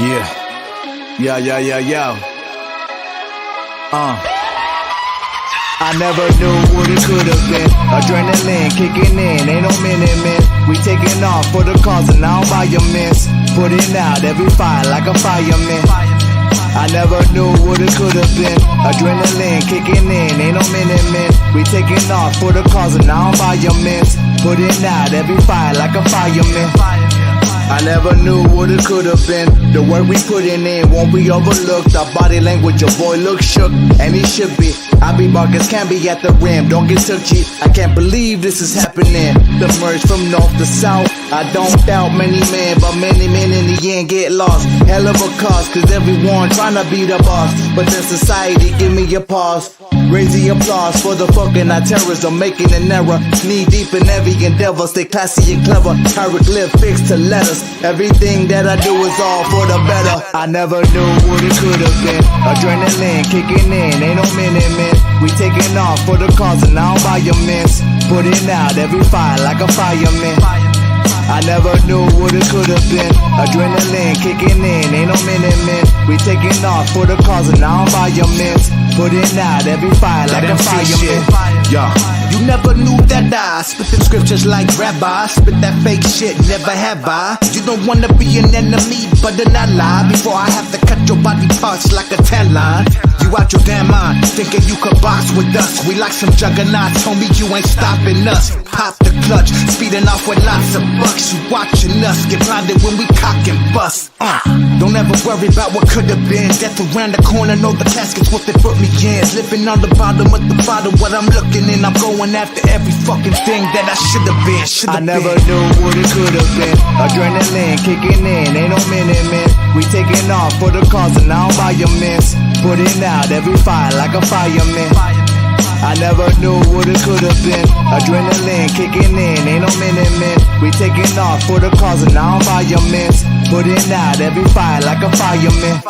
Yeah. I never knew what it could have been. Adrenaline kicking in, ain't no minute. We taking off for the cause and I don't buy your mints. Putting out every fire like a fireman. I never knew what it could have been. Adrenaline kicking in, ain't no minute. We taking off for the cause and I don't buy your mints. Putting out every fire like a fireman. I never knew what it could have been. The work we putting in won't be overlooked. Our body language, your boy looks shook, and he should be. I be Marcus, can be at the rim. Don't get took cheap. I can't believe this is happening. The merge from north to south. I don't doubt many men, but many men in the end get lost. Hell of a cause, cause everyone tryna be the boss. But then society give me a pause. Raise the applause for the fucking terrorism, making an error. Knee deep in every endeavor, stay classy and clever. Hieroglyphics to letters. Everything that I do is all for the better. I never knew what it could have been. Adrenaline kicking in, ain't no minute. We taking off for the cause and I don't buy your mints. Putting out every fire like a fireman. I never knew what it could have been. Adrenaline kicking in, ain't no minute. We taking off for the cause and I don't buy your mints. Putting out every fire like a fireman. Yeah. You never knew that I spit them scriptures like rabbi. Spit that fake shit, never have I. You don't wanna be an enemy, but then I lie. Before I have to cut your body parts like a tan line. You out your damn mind, thinking you could box with us. We like some juggernauts, homie, you ain't stopping us. Pop the clutch, speeding off with lots of bucks. You watching us, get blinded when we cock and bust. Don't ever worry about what could have been. Death around the corner, know the casket's what they put me in. Living on the bottom of the bottom, what I'm looking in. I'm going after every fucking thing that I should have been. I never knew what it could have been. Adrenaline kicking in, ain't no minute. We taking off for the cause and I don't buy your mints. Putting out every fire like a fireman. I never knew what it could have been. Adrenaline kicking in, ain't no minute. We taking off for the cause and I don't buy your mints. Putting out every fire like a fireman.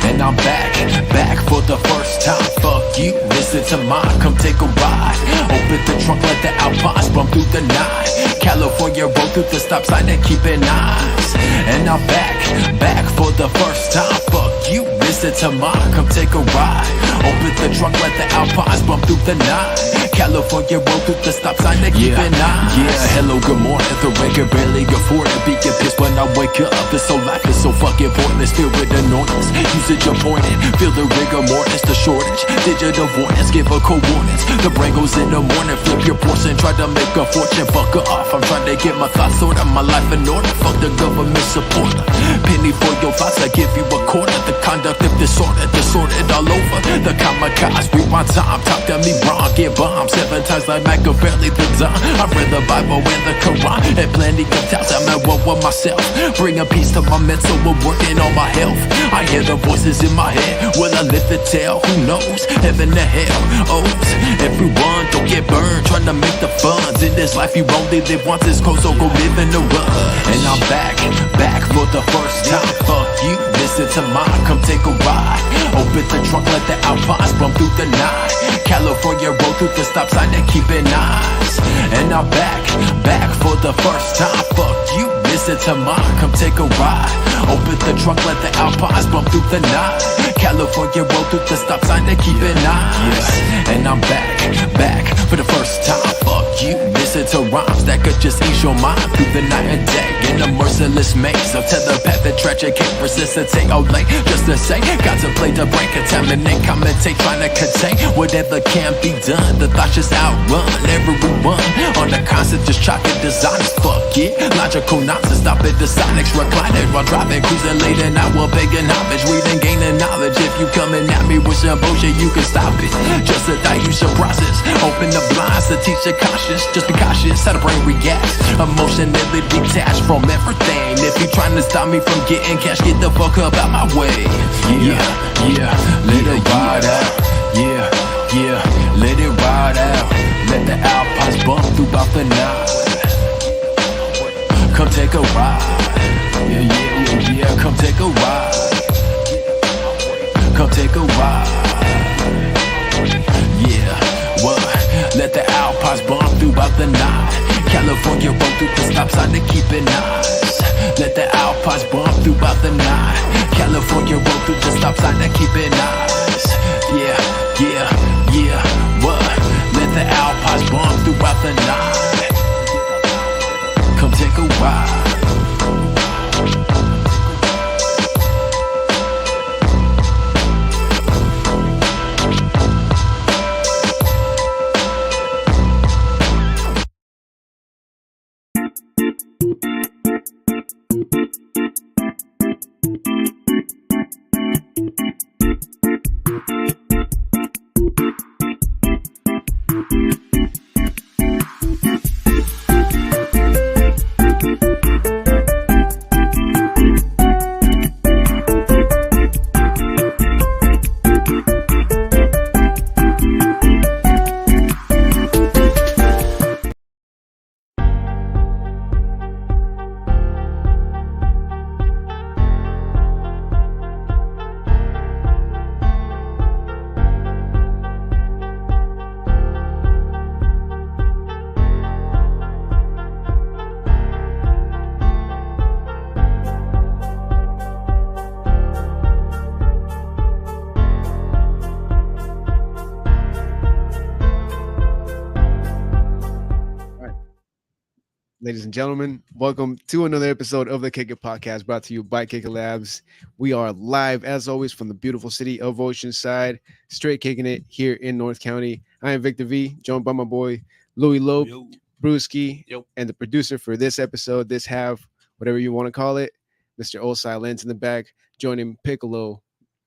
And I'm back for the first time. Fuck you, listen to mine, come take a ride. Open the trunk, let the Alpines bump through the night. California roll through the stop sign and keeping eyes. And I'm back for the first time. Fuck you, listen to mine, come take a ride. Open the trunk, let the Alpines bump through the night. California roll through the stop sign and keeping eyes. Yeah, hello, good morning. The rain can barely afford to be get pissed when I wake up. This whole life is so fucking pointless, filled with annoyance. Usage appointed, feel the rigor mortis, the shortage. Digital avoidance, give her coordinates. The brain goes in the morning, flip your portion, try to make a fortune, fuck her off. I'm trying to get my thoughts ordered, my life in order. Fuck the government supporter. Penny for your thoughts, I give you a quarter. The conduct of disordered all over. The kamikaze, rewind time, talk to me wrong, get bombed 7 times like Machiavelli the Don. I read the Bible and the Quran, and plenty of times I'm at war with myself. Bring a peace to my mental, we're working on my health. I hear the voices in my head, will I live to tell? Who knows? Heaven to hell, O's. Everyone don't get burned, trying to make the funds. In this life you only live once, it's cold, so go live in the rush. And I'm back for the first time. Fuck you, listen to mine, come take a ride. Open the trunk, let the Alpines bump through the night. California roll through the stop sign and keeping eyes. And I'm back for the first time. Fuck you, listen to mine, come take a ride. Open the trunk, let the Alpines bump through the night. California roll through the stop sign and keeping eyes. And I'm back for the first time. Fuck you, listen to rhymes that could just ease your mind through the night and day. In a merciless maze of telepathic, tragic, can't resuscitate. Oh, late, just to say, contemplate the brain, contaminate, commentate, trying to contain whatever can be done. The thoughts just outrun everyone on the constant, just chalking designs. Fuck it, logical nonsense, stop it, the sonics reclining while driving, cruising late and I will begging homage, reading, gaining knowledge. If you coming at me with some bullshit, you can stop it. Just a dilution process, open the blinds to teach you cautious. Just be cautious how the brain reacts, emotionally detached from everything. If you trying to stop me from getting cash, get the fuck up out my way. Yeah, let it ride out. Yeah, let it ride out. Let the Alpines bump throughout the night. Come take a ride. Yeah, yeah, yeah, yeah. Come take a ride. Come take a ride. Yeah, what? Let the Alpines bump throughout the night. California roll through the stop sign to keep it nice. Let the Alpines bump throughout the night. California roll through the stop sign to keep it nice. Yeah, yeah, yeah, what? Let the Alpines bump throughout the night. Come take a ride. Ladies and gentlemen, welcome to another episode of the Kick It Podcast brought to you by Kick It Labs. We are live, as always, from the beautiful city of Oceanside, straight kicking it here in North County. I am Victor V, joined by my boy Louis Lope, Brewski, and the producer for this episode, this half, whatever you want to call it, Mr. Osai Lens in the back, joining Piccolo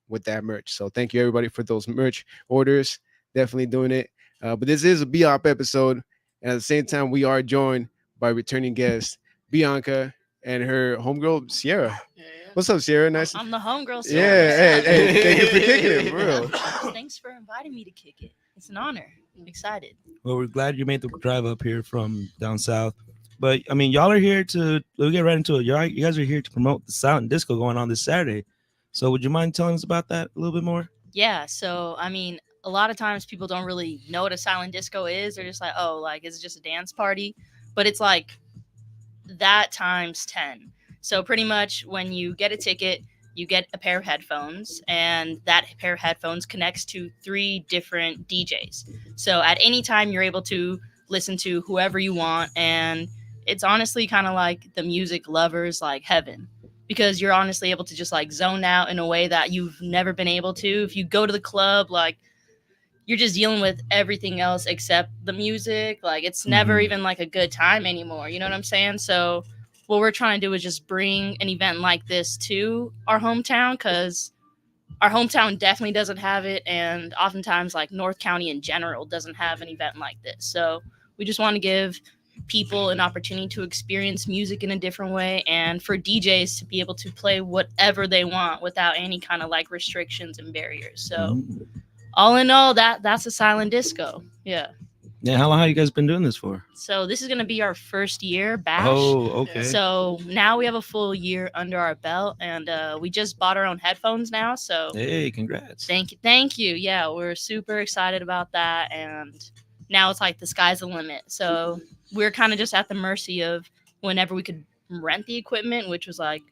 with that merch. So thank you, everybody, for those merch orders. Definitely doing it. But this is a BOP episode, and at the same time, we are joined by returning guest Bianca and her homegirl Sierra. Yeah. What's up, Sierra? Nice. I'm the homegirl. Yeah, hey, thank you for kicking it, for real. Thanks for inviting me to kick it. It's an honor. I'm excited. Well, we're glad you made the drive up here from down south. But I mean, y'all are here to. We'll get right into it. You guys are here to promote the silent disco going on this Saturday. So, would you mind telling us about that a little bit more? Yeah. So, I mean, a lot of times people don't really know what a silent disco is. They're just like, oh, like it's just a dance party. But it's like that times 10. So pretty much when you get a ticket, you get a pair of headphones, and that pair of headphones connects to 3 different DJs. So at any time, you're able to listen to whoever you want, and it's honestly kind of like the music lovers like heaven, because you're honestly able to just like zone out in a way that you've never been able to. If you go to the club, like, you're just dealing with everything else except the music. Like, it's never even like a good time anymore. You know what I'm saying? So what we're trying to do is just bring an event like this to our hometown, because our hometown definitely doesn't have it. And oftentimes, like, North County in general doesn't have an event like this. So we just want to give people an opportunity to experience music in a different way, and for DJs to be able to play whatever they want without any kind of like restrictions and barriers. So all in all, that's a silent disco. Yeah. Yeah. How long have you guys been doing this for? So this is going to be our first year bash. Oh, okay. So now we have a full year under our belt, and we just bought our own headphones now. So hey, congrats. Thank you. Yeah, we're super excited about that. And now it's like the sky's the limit. So we're kind of just at the mercy of whenever we could rent the equipment, which was like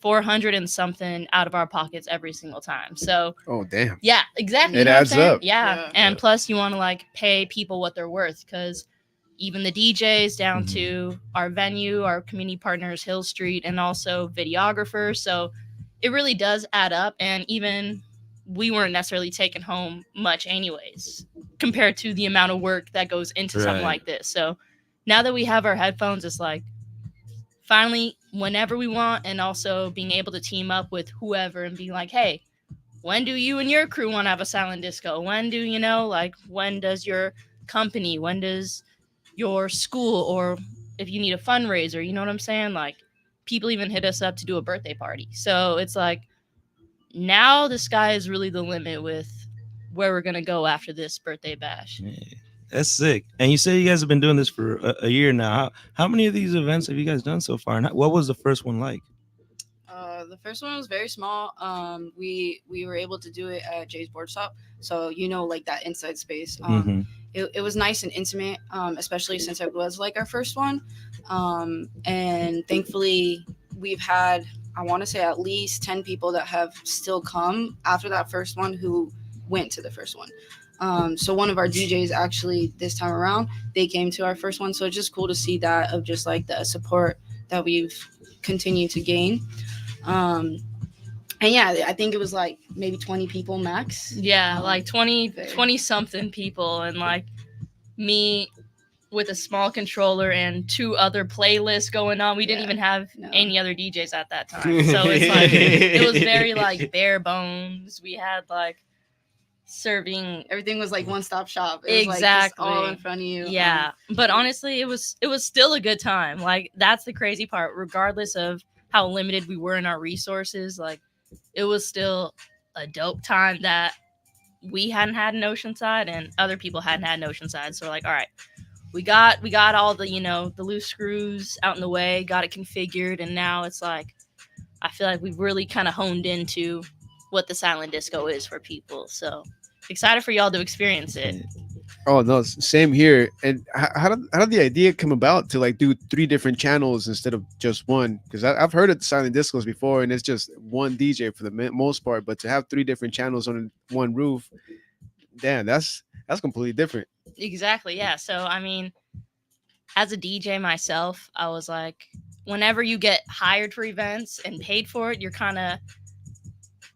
$400 and something out of our pockets every single time. So oh damn, yeah, exactly. It adds up. Yeah. And plus you want to like pay people what they're worth, because even the DJs down to our venue, our community partners, Hill Street, and also videographers. So it really does add up. And even we weren't necessarily taking home much anyways compared to the amount of work that goes into something like this. So now that we have our headphones, it's like finally whenever we want, and also being able to team up with whoever and be like, hey, when do you and your crew want to have a silent disco? When do, you know, like, when does your company, when does your school, or if you need a fundraiser, you know what I'm saying? Like, people even hit us up to do a birthday party. So it's like, now the sky is really the limit with where we're going to go after this birthday bash. Yeah. That's sick. And you say you guys have been doing this for a year now. How many of these events have you guys done so far? And what was the first one like? The first one was very small. We were able to do it at Jay's Board Shop, so like that inside space. Mhm. It was nice and intimate, especially since it was like our first one. And thankfully, we've had, I want to say, at least 10 people that have still come after that first one who went to the first one. So one of our DJs actually this time around, they came to our first one. So it's just cool to see that, of just like the support that we've continued to gain. And yeah, I think it was like maybe 20 people max. Yeah, like 20 very- something people, and like me with a small controller and 2 other playlists going on. We didn't Yeah, even have no. any other DJs at that time. So it's like it was very like bare bones. We had like serving. Everything was like one-stop shop. It was like just all Exactly. in front of you. Yeah, but honestly, it was still a good time. Like that's the crazy part. Regardless of how limited we were in our resources, like it was still a dope time that we hadn't had in Oceanside and other people hadn't had in Oceanside. So we're like, all right, we got all the the loose screws out in the way, got it configured, and now it's like I feel like we've really kind of honed into what the silent disco is for people. So excited for y'all to experience it. Oh no, same here. And how did the idea come about to like do 3 different channels instead of just one? Because I've heard of silent discos before, and it's just one DJ for the most part. But to have 3 different channels on one roof, damn, that's completely different. Exactly, yeah. So I mean, as a DJ myself, I was like, whenever you get hired for events and paid for it, you kind of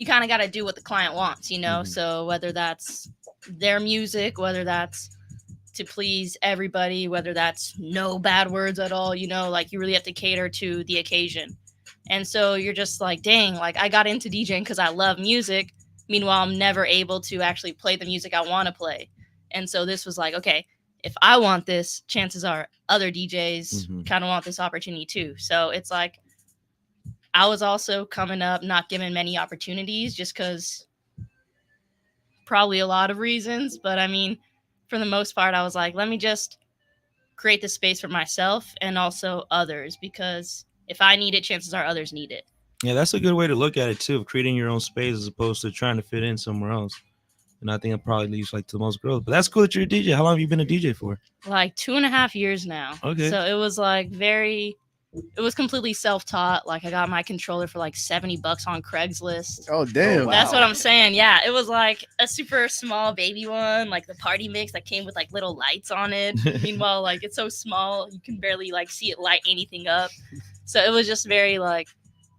got to do what the client wants, Mhm. So whether that's their music, whether that's to please everybody, whether that's no bad words at all, like you really have to cater to the occasion. And so you're just like, dang, like I got into DJing because I love music. Meanwhile, I'm never able to actually play the music I want to play. And so this was like, okay, if I want this, chances are other DJs Mhm. kind of want this opportunity too. So it's like I was also coming up, not given many opportunities just because probably a lot of reasons. But I mean, for the most part, I was like, let me just create the space for myself and also others, because if I need it, chances are others need it. Yeah, that's a good way to look at it too, of creating your own space as opposed to trying to fit in somewhere else. And I think it probably leads like to the most growth. But that's cool that you're a DJ. How long have you been a DJ for? Like 2.5 years now. Okay. So it was like it was completely self-taught. Like I got my controller for like $70 on Craigslist. Oh damn. wow. That's what I'm saying. Yeah, it was like a super small baby one, like the party mix that came with like little lights on it. Meanwhile, like it's so small, you can barely like see it light anything up. So it was just very like,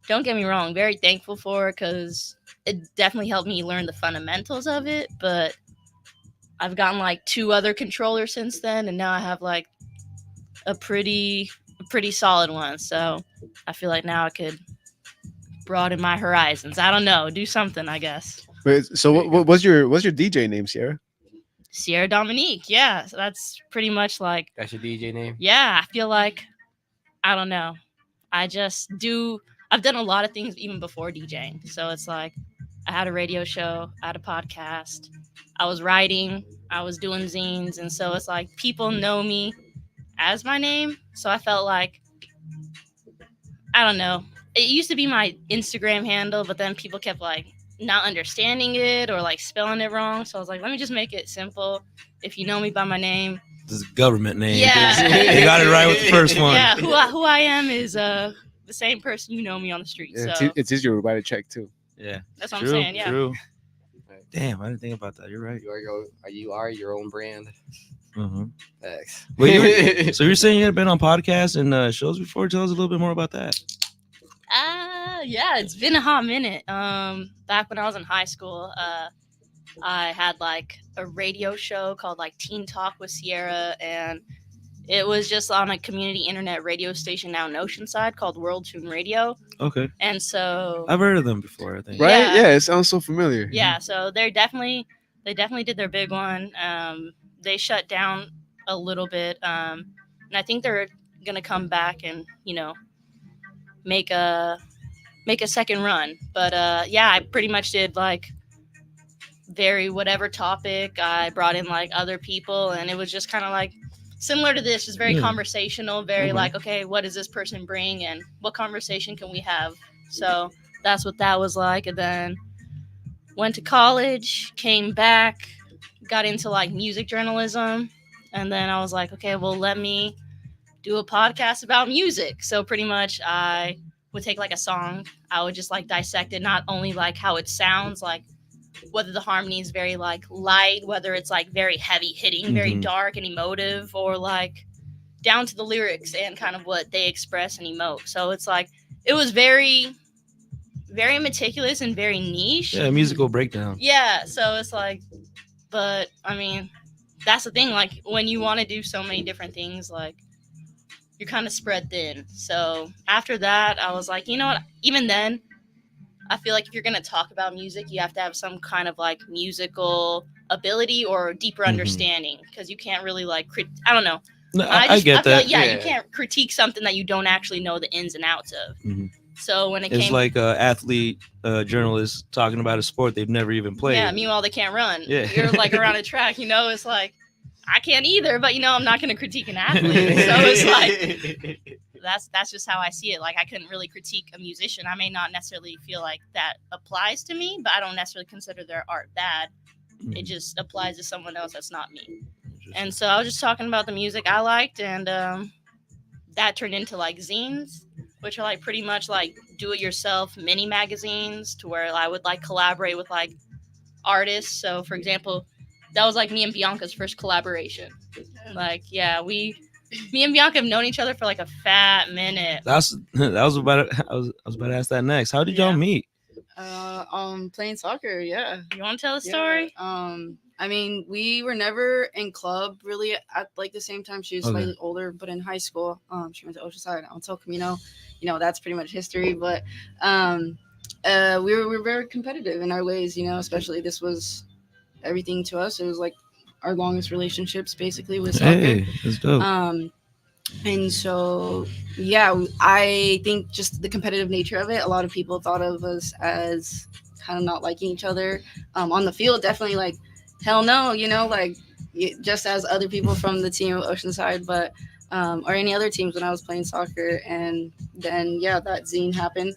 don't get me wrong, very thankful for it because it definitely helped me learn the fundamentals of it. But I've gotten like 2 other controllers since then, and now I have like a pretty solid one. So I feel like now I could broaden my horizons. I don't know, do something, I guess. Wait, so what's your DJ name, Sierra? Sierra Dominique, yeah. So that's pretty much like, That's your DJ name? yeah, I feel like, I don't know. I've done a lot of things even before DJing. So it's like, I had a radio show, I had a podcast, I was writing, I was doing zines. And so it's like, people know me as my name. So I felt like, I don't know. It used to be my Instagram handle, but then people kept like not understanding it or like spelling it wrong. So I was like, let me just make it simple. If you know me by my name, This is a government name. Yeah. They got it right with the first one. yeah, who I am is the same person you know me on the street. Yeah, So it's easier to write a check too. Yeah. that's what I'm True, saying. Yeah. True. Damn, I didn't think about that. You're right. You are your own brand. Uh-huh. Thanks. Well, so you're saying you've been on podcasts and shows before? Tell us a little bit more about that. Yeah, it's been a hot minute. Back when I was in high school, I had like a radio show called like Teen Talk with Sierra, and it was just on a community internet radio station now in Oceanside called World Tune Radio. Okay. And so I've heard of them before, I think. Right? Yeah. Yeah, it sounds so familiar. yeah, so they definitely did their big one. They shut down a little bit, and I think they're gonna come back and make a second run. But yeah, I pretty much did like very whatever topic. I brought in like other people, and it was just kind of like similar to this, just very Yeah. conversational, very Mhm. like, okay, what does this person bring and what conversation can we have? So that's what that was like. And then went to college, came back, got into like music journalism. And then I was like, okay, well, let me do a podcast about music. So pretty much I would take like a song, I would just like dissect it, not only like how it sounds, like whether the harmony is very like light, whether it's like very heavy hitting, very Mhm. dark and emotive, or like down to the lyrics and kind of what they express and emote. So it's like it was very, very meticulous and very niche. Yeah, musical breakdown. Yeah, so it's like, but I mean, that's the thing. Like when you want to do so many different things, like you're kind of spread thin. So after that, I was like, you know what? Even then, I feel like if you're gonna talk about music, you have to have some kind of like musical ability or deeper Mhm. understanding, because you can't really like I don't know. No, I get feel that. like, yeah, Yeah. you can't critique something that you don't actually know the ins and outs of. Mhm. So when it It's came, like athlete, journalists talking about a sport they've never even played. yeah, meanwhile they can't run. Yeah. You're like around a track, it's like I can't either, but I'm not gonna critique an athlete. So it's like that's just how I see it. Like I couldn't really critique a musician. I may not necessarily feel like that applies to me, but I don't necessarily consider their art bad. It just applies to someone else that's not me. And so I was just talking about the music I liked, and that turned into like zines, which are like pretty much like do-it-yourself mini magazines, to where I would like collaborate with like artists. So for example, that was like me and Bianca's first collaboration. Like, yeah, me and Bianca have known each other for like a fat minute. that was about I was about to ask that next. How did y'all Yeah. meet? Playing soccer. Yeah. You want to tell the story? I mean, we were never in club really at like the same time. She was Okay. slightly older, but in high school, she went to Oceanside. I went to El Camino. That's pretty much history. But we were very competitive in our ways. Especially this was everything to us. It was like our longest relationships, basically, with soccer. Hey, that's dope. And so, yeah, I think just the competitive nature of it, a lot of people thought of us as kind of not liking each other. On the field, definitely like, hell no, just as other people from the team of Oceanside, but, or any other teams when I was playing soccer. And then, yeah, that zine happened.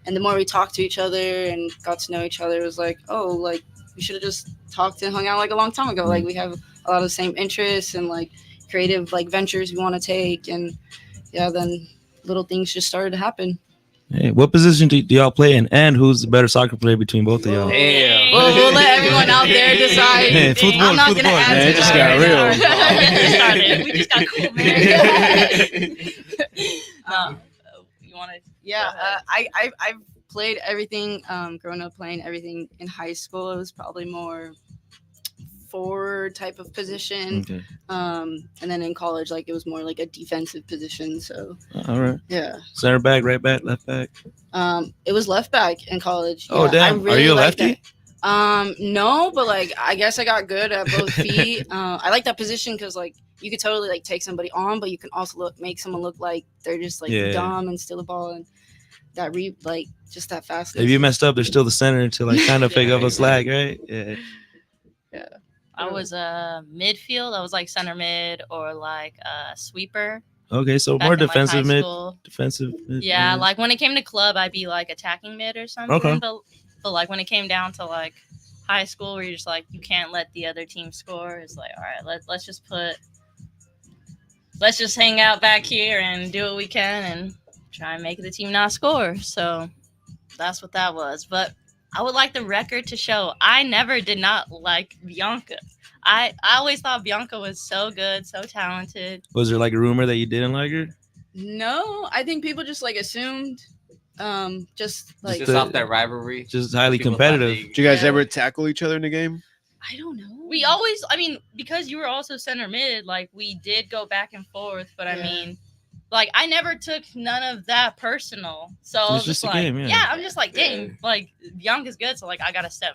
And the more we talked to each other and got to know each other, it was like, oh, like, we should have just talked and hung out like a long time ago. Like, we have a lot of the same interests and like creative like ventures we want to take, and yeah, then little things just started to happen. Hey, what position do y'all play in, and who's the better soccer player between both of y'all? Damn. We'll let everyone out there decide. Hey, football, I'm not gonna football, answer man. It just that got right real. now. We just got cool, man. You want to? Yeah, I've played everything. Growing up playing everything in high school, it was probably more forward type of position. Okay. And then in college, like it was more like a defensive position. So All right. yeah. Center back, right back, left back. It was left back in college. Oh, Yeah, damn. I really Are you a liked lefty? that. No, but like I guess I got good at both feet. I like that position because like you could totally like take somebody on, but you can also make someone look like they're just like Yeah. dumb and steal the ball, and that like just that fastness. If you messed up, there's still the center to like kind of pick up Yeah. a slack, right? Yeah. I was midfield. I was like center mid or like a sweeper. Okay, so back more in, like, defensive high mid, school. defensive. Mid, Yeah, like when it came to club, I'd be like attacking mid or something. Okay. But like when it came down to like high school, where you're just like you can't let the other team score. It's like, all right, let's just hang out back here and do what we can and try and make the team not score. So that's what that was. But I would like the record to show I never did not like Bianca. I always thought Bianca was so good, so talented. Was there like a rumor that you didn't like her? No, I think people just like assumed, just like Just off that rivalry. Just highly People thought competitive. they- Did you guys Yeah. ever tackle each other in the game? I don't know. We always, I mean, because you were also center mid, like we did go back and forth, but I Yeah. mean, like I never took none of that personal. So I was just a like, game, yeah. I'm just like, dang, Yeah. like Bianca's good, so like I gotta set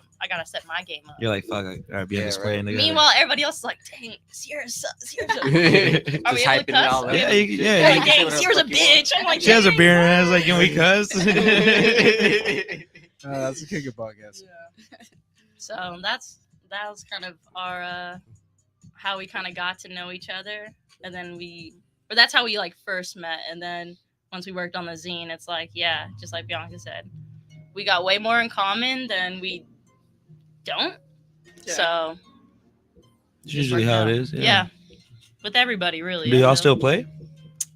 my game up. You're like, fuck, all right, be Yeah, this right. playing together. Meanwhile, everybody else is like, dang, Sierra's Just Are we able to hyping it all cuss? up. yeah, Like, yeah. dang, Sierra's a bitch. I'm like, She has a dang. beer in her hands, like, can we cuss? That's a kicker podcast. So that was kind of our how we kind of got to know each other, and then that's how we like first met, and then once we worked on the zine, it's like, yeah, just like Bianca said, we got way more in common than we don't. Yeah. So It's usually how it is. yeah, with everybody really. Do y'all still play?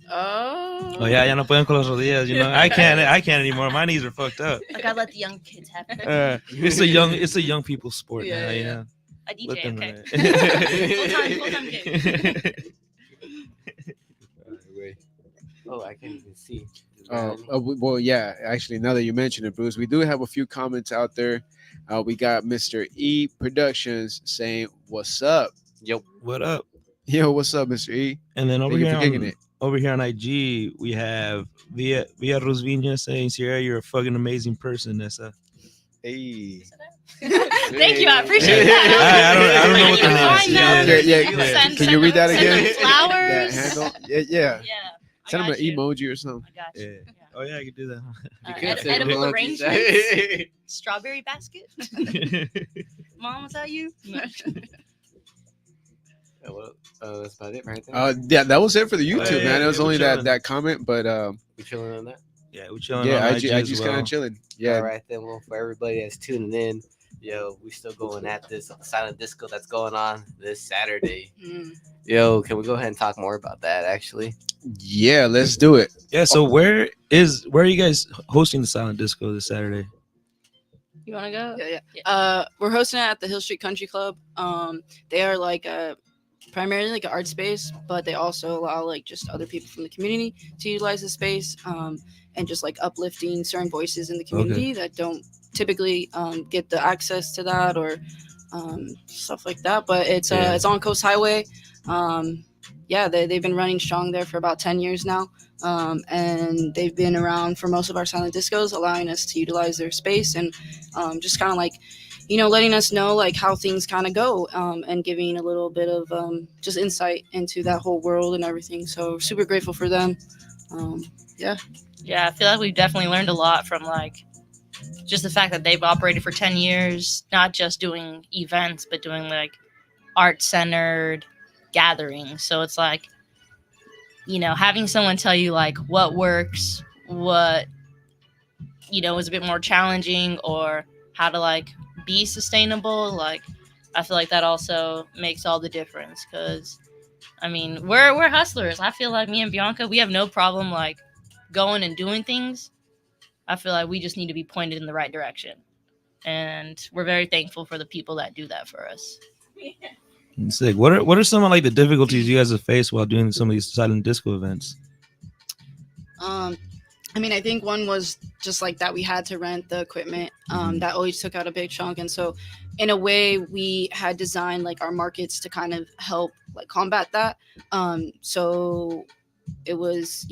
Oh. Oh yeah, ya no pueden con las rodillas. You know, I can't anymore. My knees are fucked up. I gotta let the young kids have it. It's a young people sport Yeah, now. yeah. Yeah. A Let DJ, them okay. run Full-time it. gig. Oh, I can't even see. Well, yeah. Actually, now that you mention it, Bruce, we do have a few comments out there. We got Mr. E Productions saying, "What's up?" Yep. What up? Yo, what's up, Mr. E? And then Thank you for kicking it. over here on IG, we have Via Rosvinia saying, "Sierra, you're a fucking amazing person, Nessa." Hey. Thank you, I appreciate that. I don't know what the name is. Find that. Yeah. Can you read that send again? them flowers. That handle? Yeah. Yeah. I Send him got an you. emoji or something. I got you. Yeah. Oh yeah, I could do that. Edible Huh? arrangements. Strawberry basket. Mom, was that you? Well, that's about it right there. Yeah, that was it for the YouTube, yeah, man. It was yeah, only we're chilling. that comment, but We chilling on that? Yeah, we're chilling. yeah, on I IG as just well. kind of chilling. Yeah, All right then. Well, for everybody that's tuning in, yo, we still going at this silent disco that's going on this Saturday. Mm. Yo, can we go ahead and talk more about that? Actually, yeah. Let's do it. Yeah. So where are you guys hosting the silent disco this Saturday? You want to go? Yeah. We're hosting it at the Hill Street Country Club. They are like primarily like an art space, but they also allow like just other people from the community to utilize the space, and just like uplifting certain voices in the community that don't typically get the access to that or stuff like that. But it's on Coast Highway. They've been running strong there for about 10 years now. And they've been around for most of our silent discos, allowing us to utilize their space and just kind of like, letting us know like how things kind of go, and giving a little bit of just insight into that whole world and everything. So super grateful for them. Yeah, I feel like we've definitely learned a lot from like just the fact that they've operated for 10 years, not just doing events, but doing like art-centered gatherings. So it's like, having someone tell you like what works, what, is a bit more challenging, or how to like be sustainable. Like, I feel like that also makes all the difference, because I mean, we're hustlers. I feel like me and Bianca, we have no problem like going and doing things. I feel like we just need to be pointed in the right direction, and we're very thankful for the people that do that for us. Sick. What are some of like the difficulties you guys have faced while doing some of these silent disco events? I mean, I think one was just like that we had to rent the equipment. That always took out a big chunk. And so in a way we had designed like our markets to kind of help like combat that. So it was,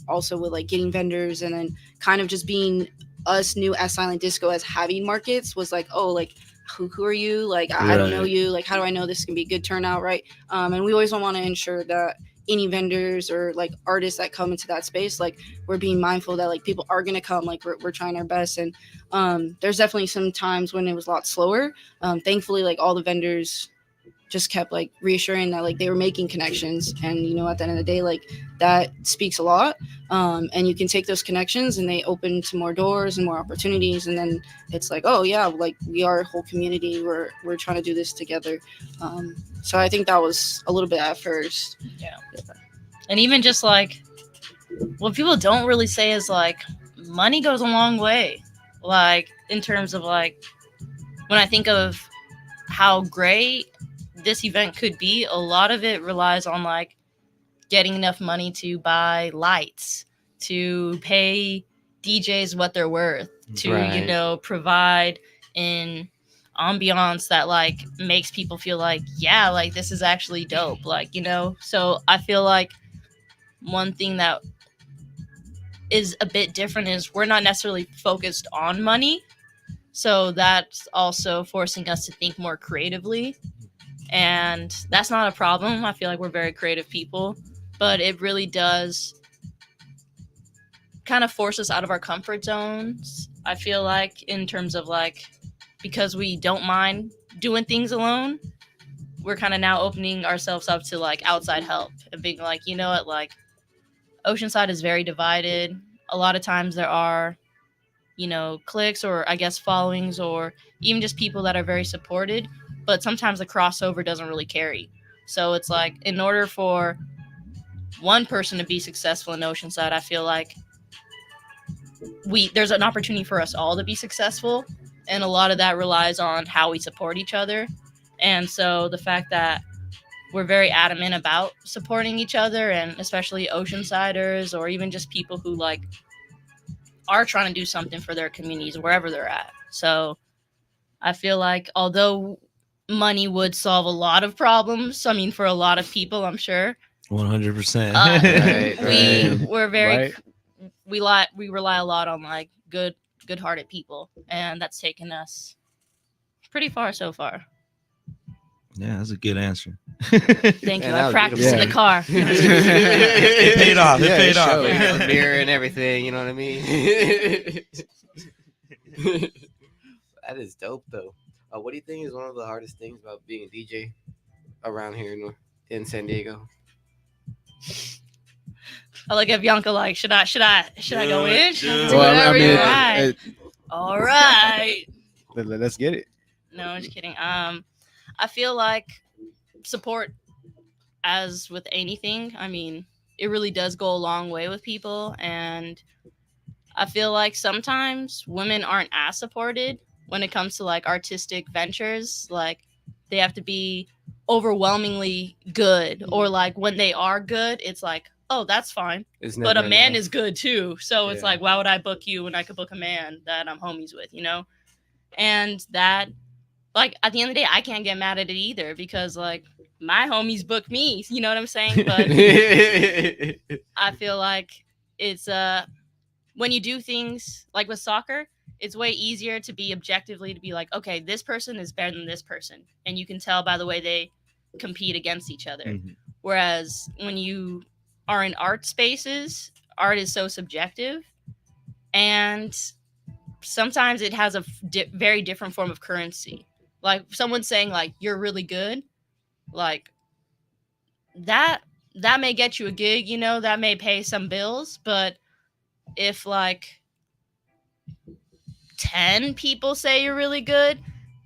also with like getting vendors, and then kind of just being us new as silent disco as having markets was like, oh, like who are you? Like, I don't know you. Like, how do I know this can be a good turnout? Right. And we always want to ensure that any vendors or like artists that come into that space, like we're being mindful that like people are going to come, like we're trying our best. And there's definitely some times when it was a lot slower. Thankfully, like all the vendors just kept like reassuring that like they were making connections, and at the end of the day, like that speaks a lot. And you can take those connections and they open to more doors and more opportunities, and then it's like, oh yeah, like we are a whole community, we're trying to do this together. So I think that was a little bit at first. Yeah. And even just like what people don't really say is like money goes a long way, like in terms of like when I think of how great this event could be, a lot of it relies on like getting enough money to buy lights, to pay DJs what they're worth, to provide an ambiance that like makes people feel like, yeah, like this is actually dope, like, so I feel like one thing that is a bit different is we're not necessarily focused on money, so that's also forcing us to think more creatively. And that's not a problem. I feel like we're very creative people, but it really does kind of force us out of our comfort zones. I feel like in terms of like, because we don't mind doing things alone, we're kind of now opening ourselves up to like outside help and being like, you know what, like Oceanside is very divided. A lot of times there are, you know, cliques or I guess followings or even just people that are very supported, but sometimes the crossover doesn't really carry. So it's like in order for one person to be successful in Oceanside, I feel like there's an opportunity for us all to be successful, and a lot of that relies on how we support each other. And so the fact that we're very adamant about supporting each other, and especially Oceansiders or even just people who like are trying to do something for their communities wherever they're at. So I feel like although money would solve a lot of problems, I mean for a lot of people, I'm sure 100%. we're very Right. we rely a lot on like good-hearted people, and that's taken us pretty far so far. Yeah, that's a good answer. Thank you. Man, that I was practiced in the beautiful. car. It paid off. It Yeah, paid it off. showed. A mirror and everything, you know what I mean? That is dope, though. What do you think is one of the hardest things about being a DJ around here in San Diego? I look at Bianca like, should I go in? Should I Yeah. do Well, I whatever mean, you want? All right. let's get it. No, I'm just kidding. I feel like support, as with anything, I mean, it really does go a long way with people, and I feel like sometimes women aren't as supported when it comes to like artistic ventures. Like they have to be overwhelmingly good, or like when they are good, it's like, oh, that's fine. It's But a never man enough. is good too. So it's Yeah. like, why would I book you when I could book a man that I'm homies with, you know? And that, like, at the end of the day, I can't get mad at it either, because like my homies book me, you know what I'm saying? But I feel like it's when you do things like with soccer, it's way easier to be objectively to be like, okay, this person is better than this person, and you can tell by the way they compete against each other. Mhm. Whereas when you are in art spaces, art is so subjective, and sometimes it has a very different form of currency. Like someone saying like you're really good, like that may get you a gig, you know, that may pay some bills, but if like 10 people say you're really good,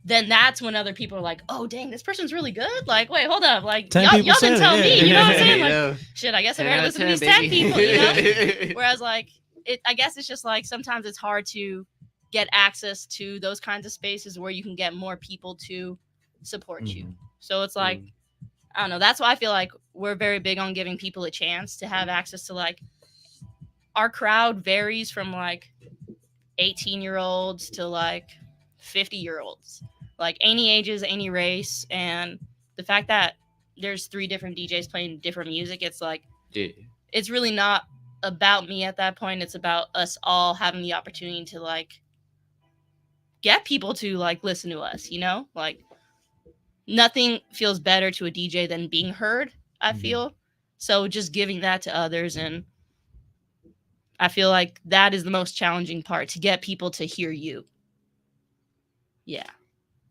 then that's when other people are like, oh dang, this person's really good. Like, wait, hold up, like 10 y'all people didn't said tell it, me, yeah. you know what I'm saying? You Like, know? shit, I guess I 10 better out of listen to 10, these 10 baby. people, you know? Whereas like I guess it's just like sometimes it's hard to get access to those kinds of spaces where you can get more people to support you. Mhm. So it's like, I don't know, that's why I feel like we're very big on giving people a chance to have access to, like, our crowd varies from like 18-year-olds to like 50-year-olds, like any ages, any race. And the fact that there's 3 different DJs playing different music, it's like, Yeah. it's really not about me at that point. It's about us all having the opportunity to like get people to like listen to us, you know? Like nothing feels better to a DJ than being heard, I feel. So just giving that to others, and I feel like that is the most challenging part, to get people to hear you. Yeah.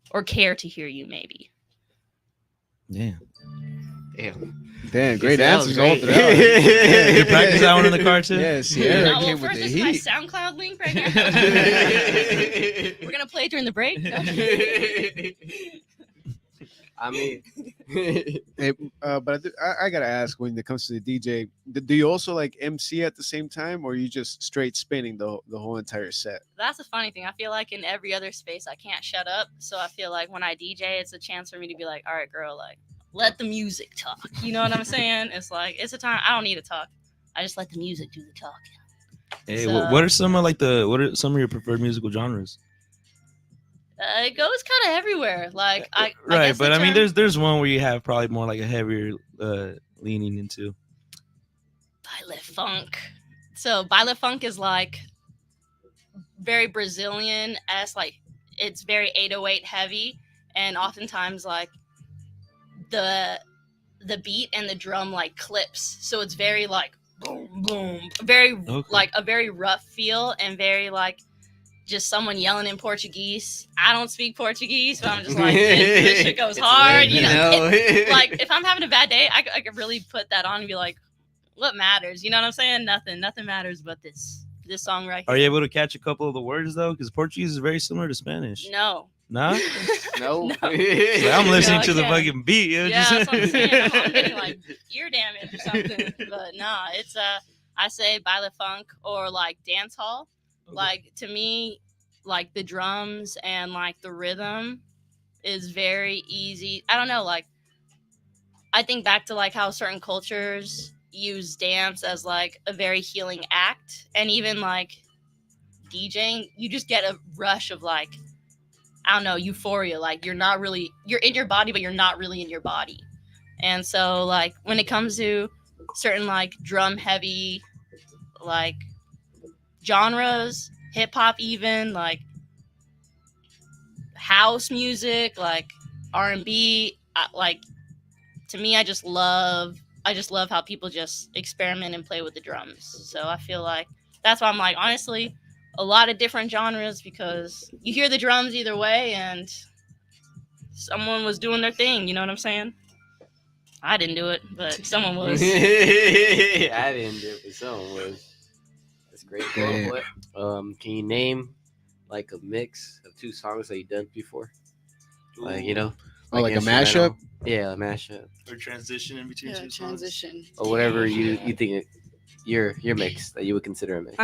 Or care to hear you, maybe. Yeah. Damn. Damn, great That was answers all great. throughout. Did you practice that one in the car too? Yeah, Sierra No, well, came with first the this is my heat. SoundCloud link right here. We're going to play it during the break. I mean, Hey, but I gotta ask, when it comes to the DJ, do you also like MC at the same time, or are you just straight spinning the whole entire set? That's the funny thing. I feel like in every other space, I can't shut up. So I feel like when I DJ, it's a chance for me to be like, all right, girl, like, let the music talk. You know what I'm saying? It's like, it's a time I don't need to talk. I just let the music do the talking. Hey, So- what are some of what are some of your preferred musical genres? It goes kind of everywhere. Like, I Right, guess but the I mean, term there's one where you have probably more like a heavier leaning into. baile funk. So baile funk is like very Brazilian-esque, like it's very 808 heavy, and oftentimes like the beat and the drum like clips, so it's very like boom boom, very Okay. like a very rough feel, and very like just someone yelling in Portuguese. I don't speak Portuguese, but I'm just like, this shit goes hard. You know, like if I'm having a bad day, I could really put that on and be like, what matters? You know what I'm saying? Nothing matters but this song right here. Are you able to catch a couple of the words though? Because Portuguese is very similar to Spanish. No. Nah? No. So I'm listening No, to the I can't. fucking beat. Yeah, that's what I'm saying. I'm getting like ear damage or something. But nah, it's I say baile funk or like dance hall. Okay. Like to me, like the drums and like the rhythm is very easy. I don't know, like I think back to like how certain cultures use dance as like a very healing act, and even like DJing, you just get a rush of like, I don't know, euphoria. Like you're in your body, but you're not really in your body. And so like when it comes to certain like drum heavy like genres, hip hop, even like house music, like R&B, like to me, I just love how people just experiment and play with the drums. So I feel like that's why I'm like, honestly, a lot of different genres, because you hear the drums either way and someone was doing their thing. You know what I'm saying? I didn't do it, but someone was. I didn't do it, but someone was. That's great. Damn. Can you name like a mix of two songs that you've done before? Like, you know, Oh, like a instrumental? mashup? Yeah, a mashup. Or transition in between Yeah, two songs. transition. Or whatever you think your mix that you would consider a mix.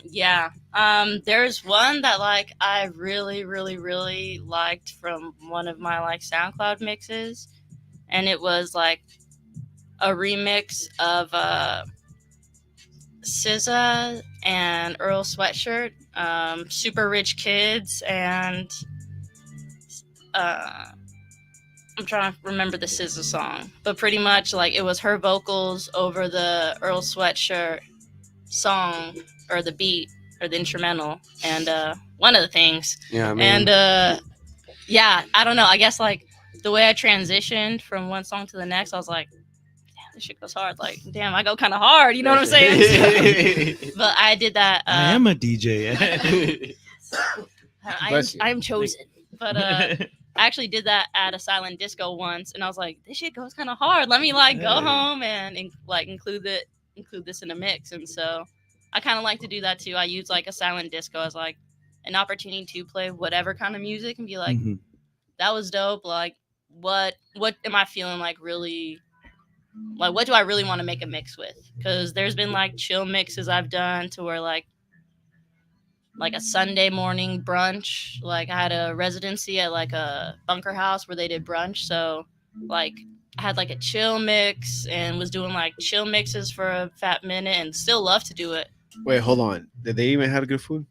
Yeah. There's one that like I really, really, really liked from one of my like SoundCloud mixes, and it was like a remix of SZA and Earl Sweatshirt, Super Rich Kids, and I'm trying to remember the SZA song, but pretty much like it was her vocals over the Earl Sweatshirt song or the beat or the instrumental, and one of the things. Yeah, I mean, And yeah, I don't know. I guess like the way I transitioned from one song to the next, I was like, damn, this shit goes hard. Like, damn, I go kind of hard. You know what I'm saying? So, but I did that. I am a DJ. I'm chosen. But I actually did that at a silent disco once, and I was like, this shit goes kind of hard. Let me like go home and like include this in a mix. And so I kind of like to do that too. I use like a silent disco as like an opportunity to play whatever kind of music and be like, that was dope. Like, what am I feeling like really? Like, what do I really want to make a mix with? Because there's been like chill mixes I've done to where like a Sunday morning brunch. Like I had a residency at like a bunker house where they did brunch. So like I had like a chill mix and was doing like chill mixes for a fat minute and still love to do it. Wait, hold on. Did they even have good food?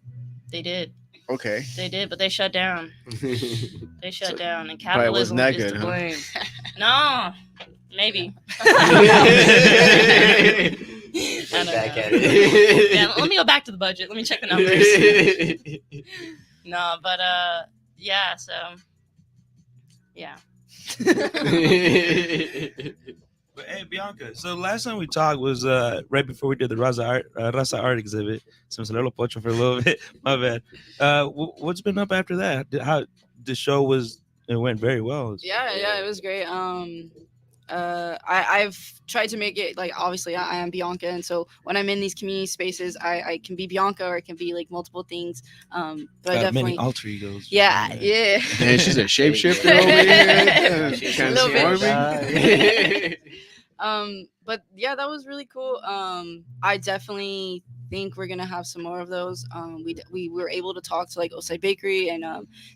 They did. Okay. They did, but they shut down. They shut down, and probably capitalism wasn't that is good, to huh? blame. No, maybe. I don't Back know. at it. Yeah, let me go back to the budget. Let me check the numbers. No, but yeah. So, yeah. But hey, Bianca. So last time we talked was right before we did the Raza art exhibit. So se lo pocho for a little bit. My bad. What's been up after that? How the show was? It went very well. Yeah, it was great. I've tried to make it like, obviously I am Bianca, and so when I'm in these community spaces, I can be Bianca or it can be like multiple things. But I definitely many alter egos. yeah. Man, she's a shapeshifter over here. Transforming. But yeah, that was really cool. I definitely think we're gonna have some more of those. We were able to talk to like Osai Bakery, and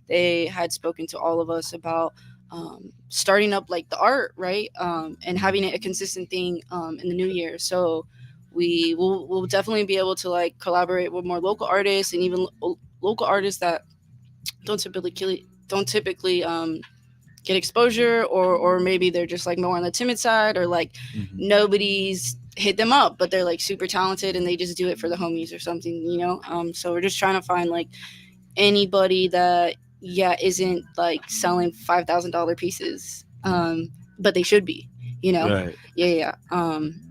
they had spoken to all of us about starting up like the art, right, and having it a consistent thing in the new year. So we'll definitely be able to like collaborate with more local artists, and even local artists that don't typically get exposure, or maybe they're just like more on the timid side, or like nobody's hit them up, but they're like super talented and they just do it for the homies or something, you know. So we're just trying to find like anybody that isn't like selling $5,000 pieces, but they should be, you know. Right.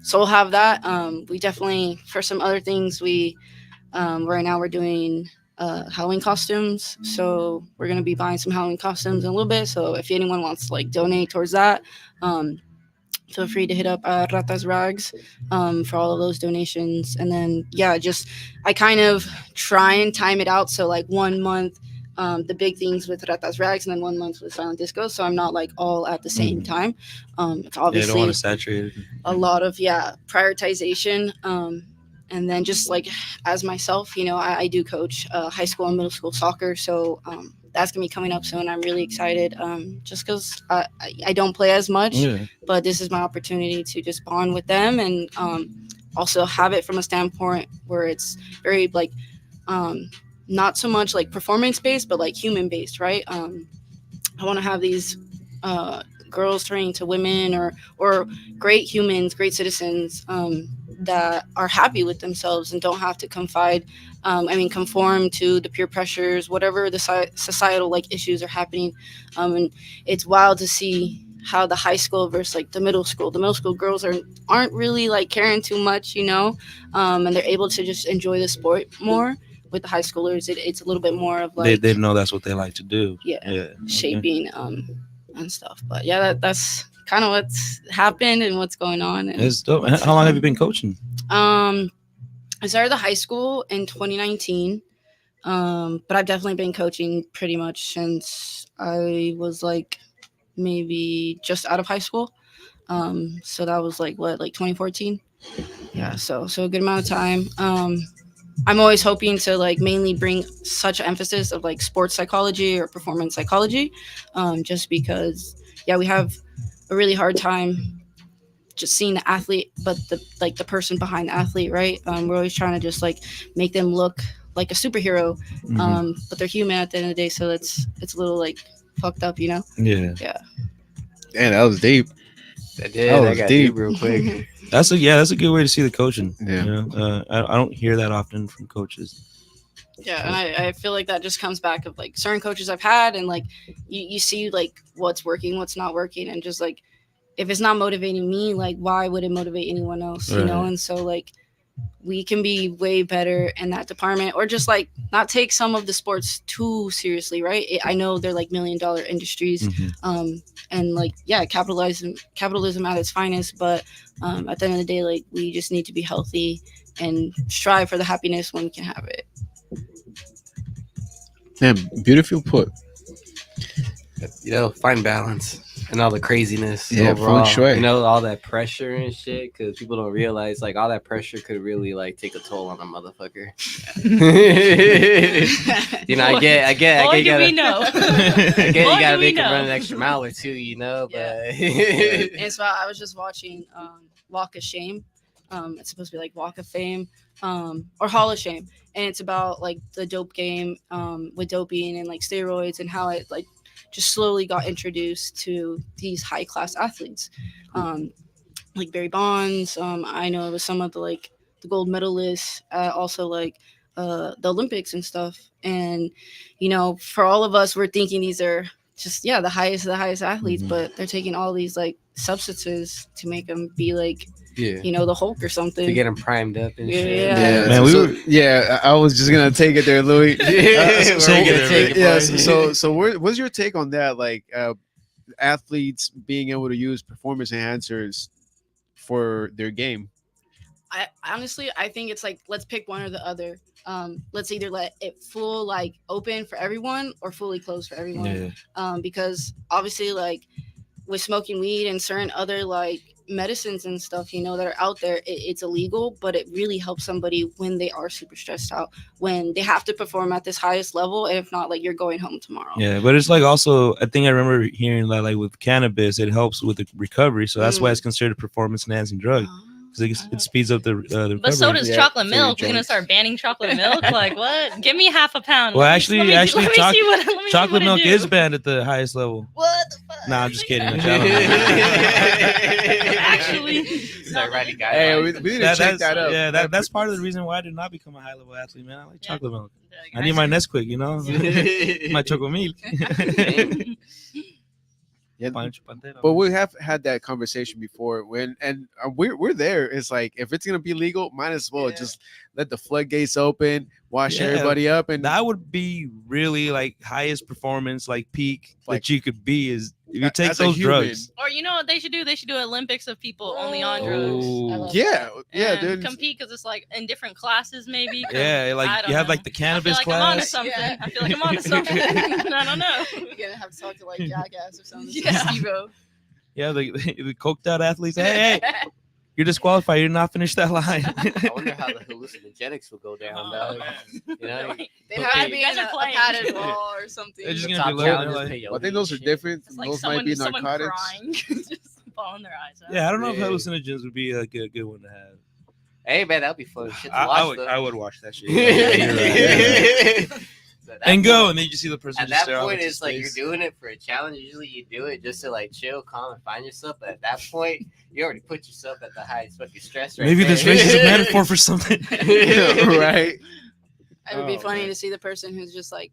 So we'll have that. We definitely, for some other things, we Right now we're doing Halloween costumes, so we're gonna be buying some Halloween costumes in a little bit. So if anyone wants to like donate towards that, feel free to hit up Ratas Rags for all of those donations. And then just I kind of try and time it out, so like 1 month the big things with Ratas Rags, and then 1 month with Silent Disco, so I'm not like all at the same time. It's Yeah, don't obviously want to saturate it. a lot of prioritization. And then just like as myself, I do coach high school and middle school soccer, so that's gonna be coming up soon. I'm really excited, just because I don't play as much, Yeah. but this is my opportunity to just bond with them, and also have it from a standpoint where it's very like not so much like performance based, but like human based, right? I want to have these girls turning to women, or great humans, great citizens, that are happy with themselves and don't have to conform to the peer pressures, whatever the societal like issues are happening. And it's wild to see how the high school versus like the middle school girls aren't really like caring too much, and they're able to just enjoy the sport more. With the high schoolers, it's a little bit more of like They know that's what they like to do. yeah. Shaping and stuff. But that's kind of what's happened and what's going on. And It's dope. How long have you been coaching? I started the high school in 2019, but I've definitely been coaching pretty much since I was like maybe just out of high school. So that was like 2014. Yeah, so a good amount of time. I'm always hoping to like mainly bring such emphasis of like sports psychology or performance psychology, just because we have a really hard time just seeing the athlete, but the person behind the athlete, right? We're always trying to just like make them look like a superhero, but they're human at the end of the day, so it's a little like fucked up, Yeah. Man, that was deep. That was got deep. deep real quick. That's a good way to see the coaching. Yeah. I don't hear that often from coaches. Yeah, and I feel like that just comes back of like certain coaches I've had, and like you see like what's working, what's not working, and just like if it's not motivating me, like why would it motivate anyone else, Right. And so like we can be way better in that department, or just like not take some of the sports too seriously, right? I know they're like $1 million industries, and like capitalism at its finest, but at the end of the day, like we just need to be healthy and strive for the happiness when we can have it. Damn, beautiful put. Find balance and all the craziness. Yeah, overall. feng shui. All that pressure and shit, because people don't realize like all that pressure could really like take a toll on a motherfucker. I get. Boy, you do gotta, we know. I get you Boy, gotta do we make them know. run an extra mile or two, but It's about, I was just watching Walk of Shame. It's supposed to be like Walk of Fame, or Hall of Shame, and it's about like the dope game, with doping and like steroids, and how it like just slowly got introduced to these high class athletes, like Barry Bonds. I know it was some of the gold medalists, also like the Olympics and stuff. And for all of us, we're thinking these are just the highest athletes, but they're taking all these like substances to make them be like the Hulk or something, to get them primed up and shit. Yeah. Man, I was just gonna take it there, Louis. So So what's your take on that? Like athletes being able to use performance enhancers for their game? I honestly think it's like, let's pick one or the other. Let's either let it full like open for everyone or fully closed for everyone. Because obviously like with smoking weed and certain other like medicines and stuff, that are out there, it's illegal, but it really helps somebody when they are super stressed out, when they have to perform at this highest level, and if not, like you're going home tomorrow. Yeah, but it's like also, I think I remember hearing that like with cannabis, it helps with the recovery, so that's why it's considered a performance enhancing drug. Because it speeds up the recovery. But so does chocolate for milk. your We're gonna joints. start banning chocolate milk. Like what? Give me half a pound. Well, Let me actually, see what- let me see what chocolate it milk do. is banned at the highest level. What the fuck? Nah, I'm just kidding. Actually, Start writing Hey, guidelines. we need to check that up. Yeah, that's part of the reason why I did not become a high level athlete, man. I like chocolate milk. Yeah, I need my Nesquik, my chocolate milk. Yeah, Pancho Pantera. but we have had that conversation before. We're there. It's like if it's gonna be legal, might as well just let the floodgates open, wash Yeah, everybody up, and that would be really like highest performance, like peak Like- that you could be is if you take as a those human. drugs. Or you know what they should do? They should do Olympics of people only on drugs. Oh. I love yeah, yeah, and dude. compete because it's like in different classes, maybe. 'cause Yeah, I like don't you have know. like the cannabis I feel like I'm onto class. something. Yeah. I feel like I'm onto something. I don't know. You're gonna have to talk to like Jackass or something. Yeah. Steve-O. Yeah, the coked out athletes. Hey, you're disqualified. You did not finish that line. I wonder how the hallucinogenics will go down, Oh, dog. man. You know, They'd have to be You guys in are a playing. padded ball or something. They're just the gonna top be loaded, challenges like- peyote I think those are and shit. different. It's like Those someone, might be someone narcotics. crying, just bawling their eyes out. Yeah, I don't know if Yeah. hallucinogens would be a good one to have. Hey man, that'd be fun shit to watch. I would watch that shit. You're right. So And go, and then you just see the person At just that stare off point, into it's like space. you're doing it for a challenge. Usually, you do it just to like chill, calm, and find yourself. But at that point, you already put yourself at the highest fucking stress rate. Maybe this race is a metaphor for something. Right? It would be Oh, funny man. to see the person who's just like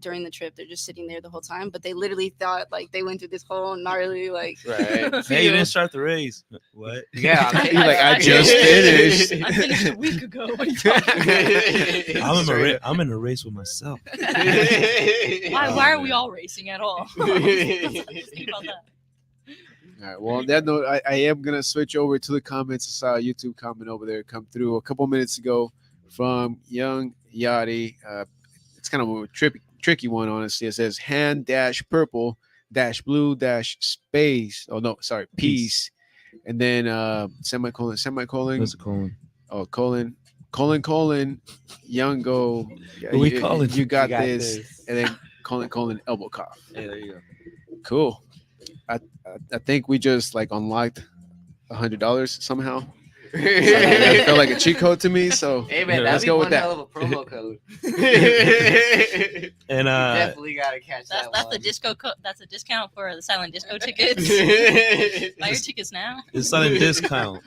during the trip, they're just sitting there the whole time, but they literally thought like they went through this whole gnarly like. Right. Hey, you didn't start the race. What? Yeah, I'm You're like, I just finished. I finished a week ago. What are you talking about? I'm in a race with myself. Why are we all racing at all? Think about that. All right. Well, on that note, I am gonna switch over to the comments. I saw a YouTube comment over there come through a couple minutes ago from Young Yachty. It's kind of a tricky one, honestly. It says hand dash purple dash blue dash space. Oh no, sorry, peace. And then semicolon. What's it calling? Oh, colon. Young go. Yeah, Who we you, calling? you got this. And then colon elbow cough. Hey, there you go. Cool. I think we just like unlocked $100 somehow. That felt like a cheat code to me. So Hey man, Yeah, that'd let's be go one with that. hell of a promo code. And Definitely gotta catch That's that the disco. That's a discount for the silent disco tickets. one. Buy your tickets now. it's not a discount.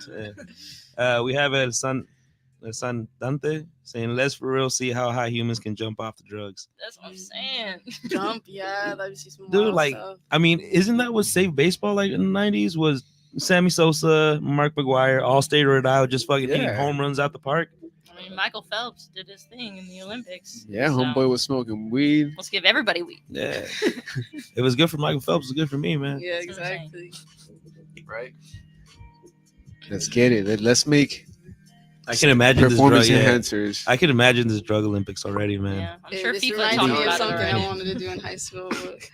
Yeah. We have El San Dante saying, "Let's for real see how high humans can jump off the drugs." That's what I'm saying. Jump, yeah, that'd be some Dude, wild like, stuff. I mean, isn't that what saved baseball like in the '90s? Was Sammy Sosa, Mark McGuire, all stayed right out, just fucking hitting Yeah. home runs out the park? I mean, Michael Phelps did his thing in the Olympics. yeah, so homeboy was smoking weed. Let's give everybody weed. Yeah, it was good for Michael Phelps. It was good for me, man. Yeah, That's what I'm saying. exactly. Right. Let's get it. Let's make I can imagine this performance drug. Yeah. enhancers. I can imagine this drug Olympics already, man. Yeah, I'm Yeah, sure this FIFA reminds talked me of about it something already. I wanted to do in high school. But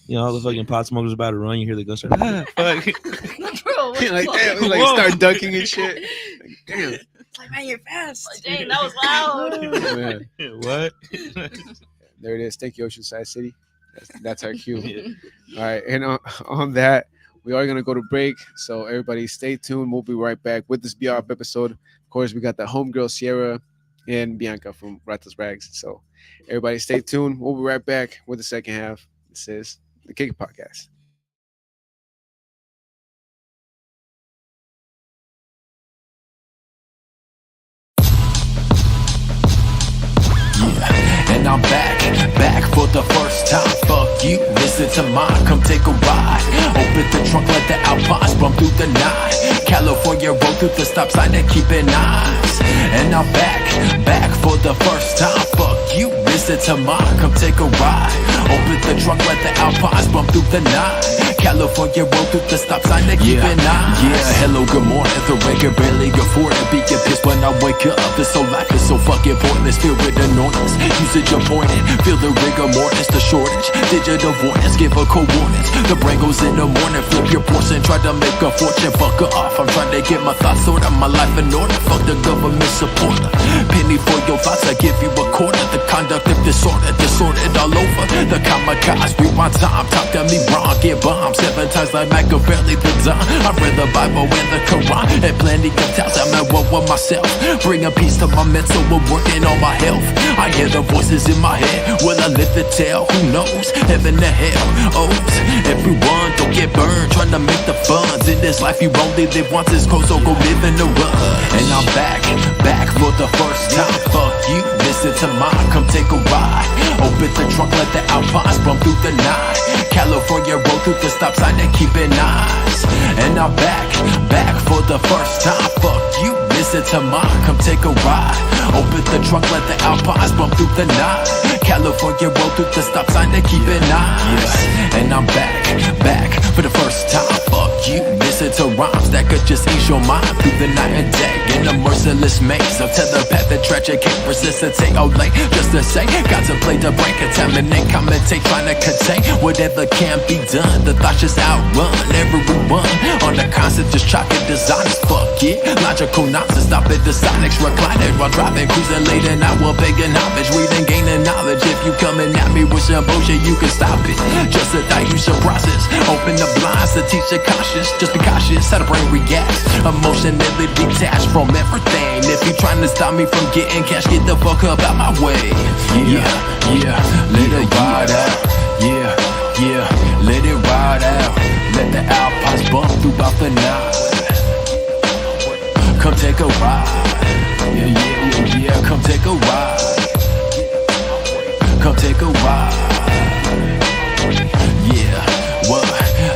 You know, all the fucking pot smokers about to run. You hear the gun start. Ah, fuck. Bro, what like the damn, fuck? we like Whoa. start ducking and shit. Like, damn. it's like, man, you're fast. Like, dang, that was loud. Oh, man. What? There it is. Thank you, Oceanside City. That's our cue. Yeah. All right, and on that, we are gonna go to break. So everybody, stay tuned. We'll be right back with this BRP episode. Of course, we got the homegirl Sierra and Bianca from Ratos Rags. So everybody, stay tuned. We'll be right back with the second half. This is the Kick It Podcast. And I'm back for the first time. Fuck you, listen to mine, come take a ride. Open the trunk, let the Alpines bump through the night. California road through the stop sign and keeping eyes. And I'm back for the first time. Fuck you, listen to mine, come take a ride. Open the trunk, let the Alpines bump through the night. California road through the stop sign and keeping eyes. Yeah, hello, good morning. The rain can barely afford to be get pissed when I wake up. This whole life is so fucking pointless. Feel with annoyance, usage appointed. Feel the rigor mortis, the shortage. Digital avoidance, give a coordinates. The brain goes in the morning, flip your portion. Try to make a fortune, fuck her off. I'm trying to get my thoughts sorted, my life in order. Fuck the government supporter. Penny for your thoughts, I give you a quarter. The conduct of disordered all over. The kamikaze, rewind time. Talk to me wrong, get bombed 7 times like Machiavelli the Don. I read the Bible and the Quran and plenty of times I'm at war with myself. Bringing peace to my mental, we're working on my health. I hear the voices in my head. Will I live to tell? Who knows? Heaven to hell. Oh, everyone don't get burned trying to make the funds. In this life you only live once. It's cold, so go live in the rush. And I'm back for the first time. Fuck you, listen to mine, come take a ride. Open the trunk, let the Alpines bump through the night. California roll through the stop sign and keep it nice. And I'm back for the first time. Fuck you, listen to mine, come take a ride. Open the trunk, let the Alpines bump through the night. California roll through the stop sign and keep it nice. And I'm back for the first time. Fuck you, listen to rhymes that could just ease your mind through the night and day. In a merciless maze of telepath and tragic can't resuscitate all late. Just to say, got to play the brain, contaminate, commentate, trying to contain whatever can be done. The thoughts just outrun everyone on the concept, just chalking designs. Fuck it, logical nonsense, stop it, the sonics reclining while driving, cruising late and I will paying homage, reading, gaining knowledge. If you coming at me with some bullshit, you can stop it. Just a diffusion process, open the blinds to teach the conscious. Just be cautious how the brain reacts, emotionally detached from everything. If you trying to stop me from getting cash, get the fuck up out my way. Yeah, let it ride out. Yeah, let it ride out. Let the Alpines bump throughout the night. Come take a ride. Yeah, come take a ride. Come take a ride. Yeah, what?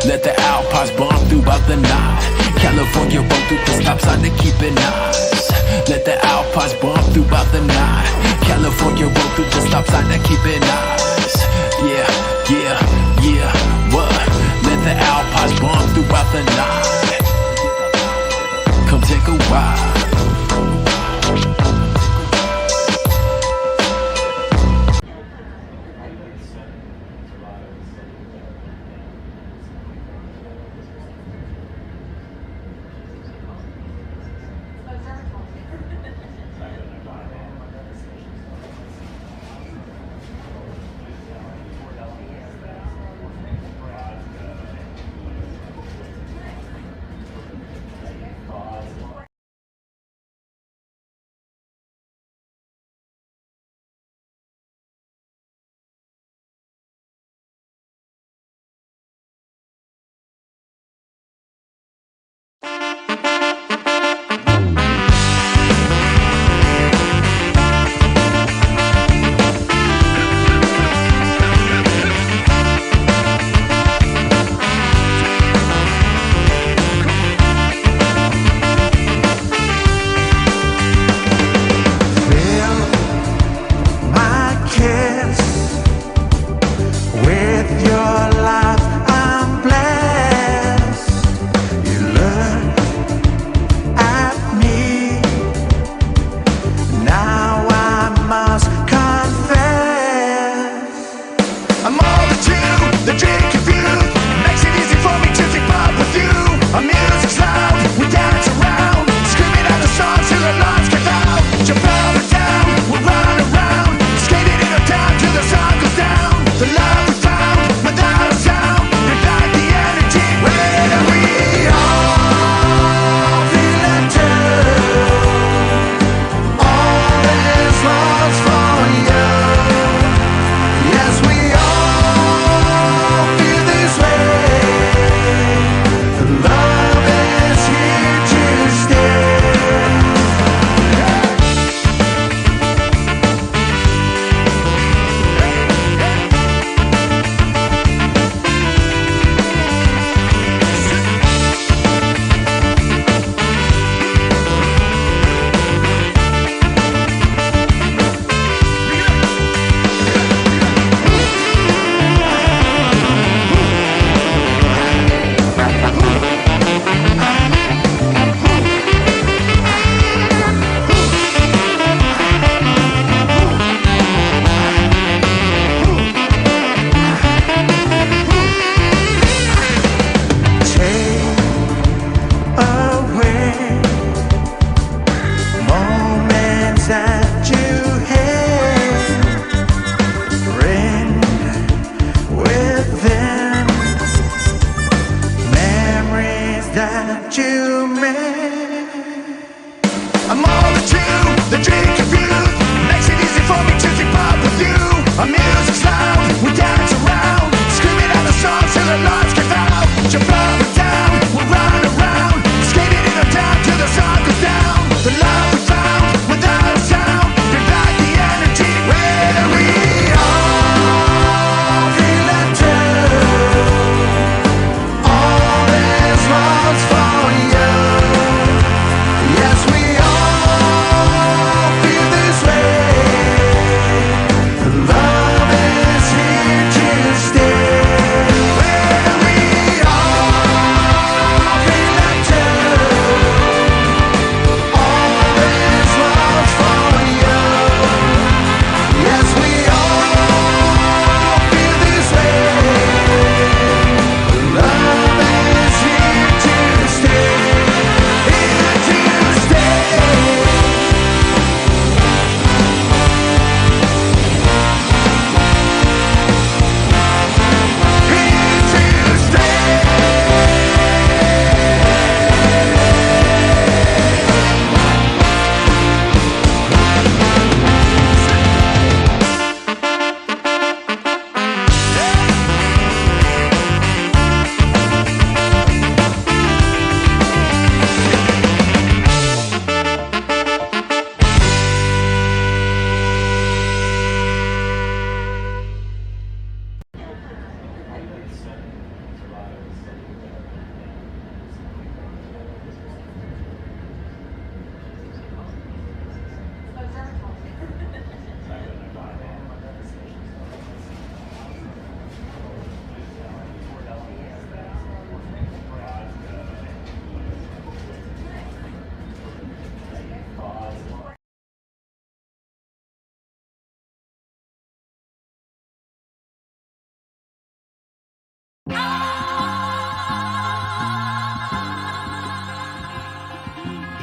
Let the Alpines bump throughout the night. California roll through the stop sign to keep it nice. Let the Alpines bump throughout the night. California roll through the stop sign to keep it nice. Yeah, what? Let the Alpines bump throughout the night. Come take a ride.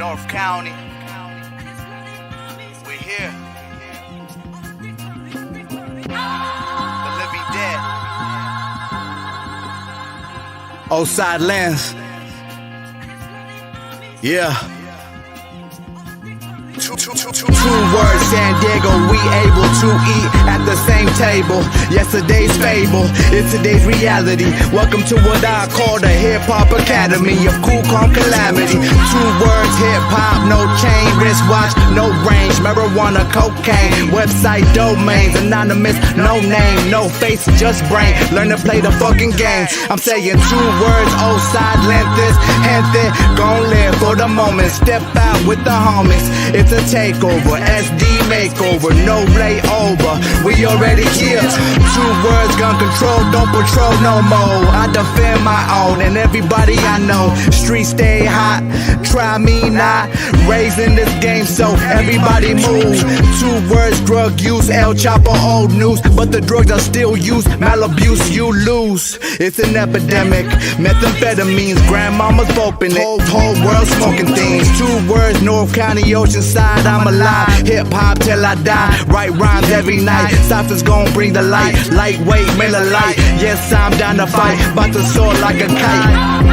North County. We're here. The living dead. Outside lands. Yeah. Two words, San Diego, we able to eat at the same table. Yesterday's fable is today's reality. Welcome to what I call the hip-hop academy of cool, calm calamity. Two words, hip-hop, no chain, wristwatch, no range, marijuana, cocaine, website domains, anonymous, no name, no face, just brain. Learn to play the fucking game. I'm saying two words, old side, lenses, gente, gon' live for the moment. Step out with the homies. It's a takeover, SD makeover, no layover. We already here. Two words, gun control, don't patrol no more. I defend my own and everybody I know. Streets stay hot, try me not. Raising this game so everybody move. Two words, drug use, El Chapo, old news. But the drugs are still used, malabuse, you lose. It's an epidemic, methamphetamines, grandmama's open it. Whole world smoking things. Two words, North County, Oceanside, I'm alive. Hip hop till I die. Write rhymes every night. Cypher's gon' bring the light. Lightweight, Miller Light. Yes, I'm down to fight. About to soar like a kite.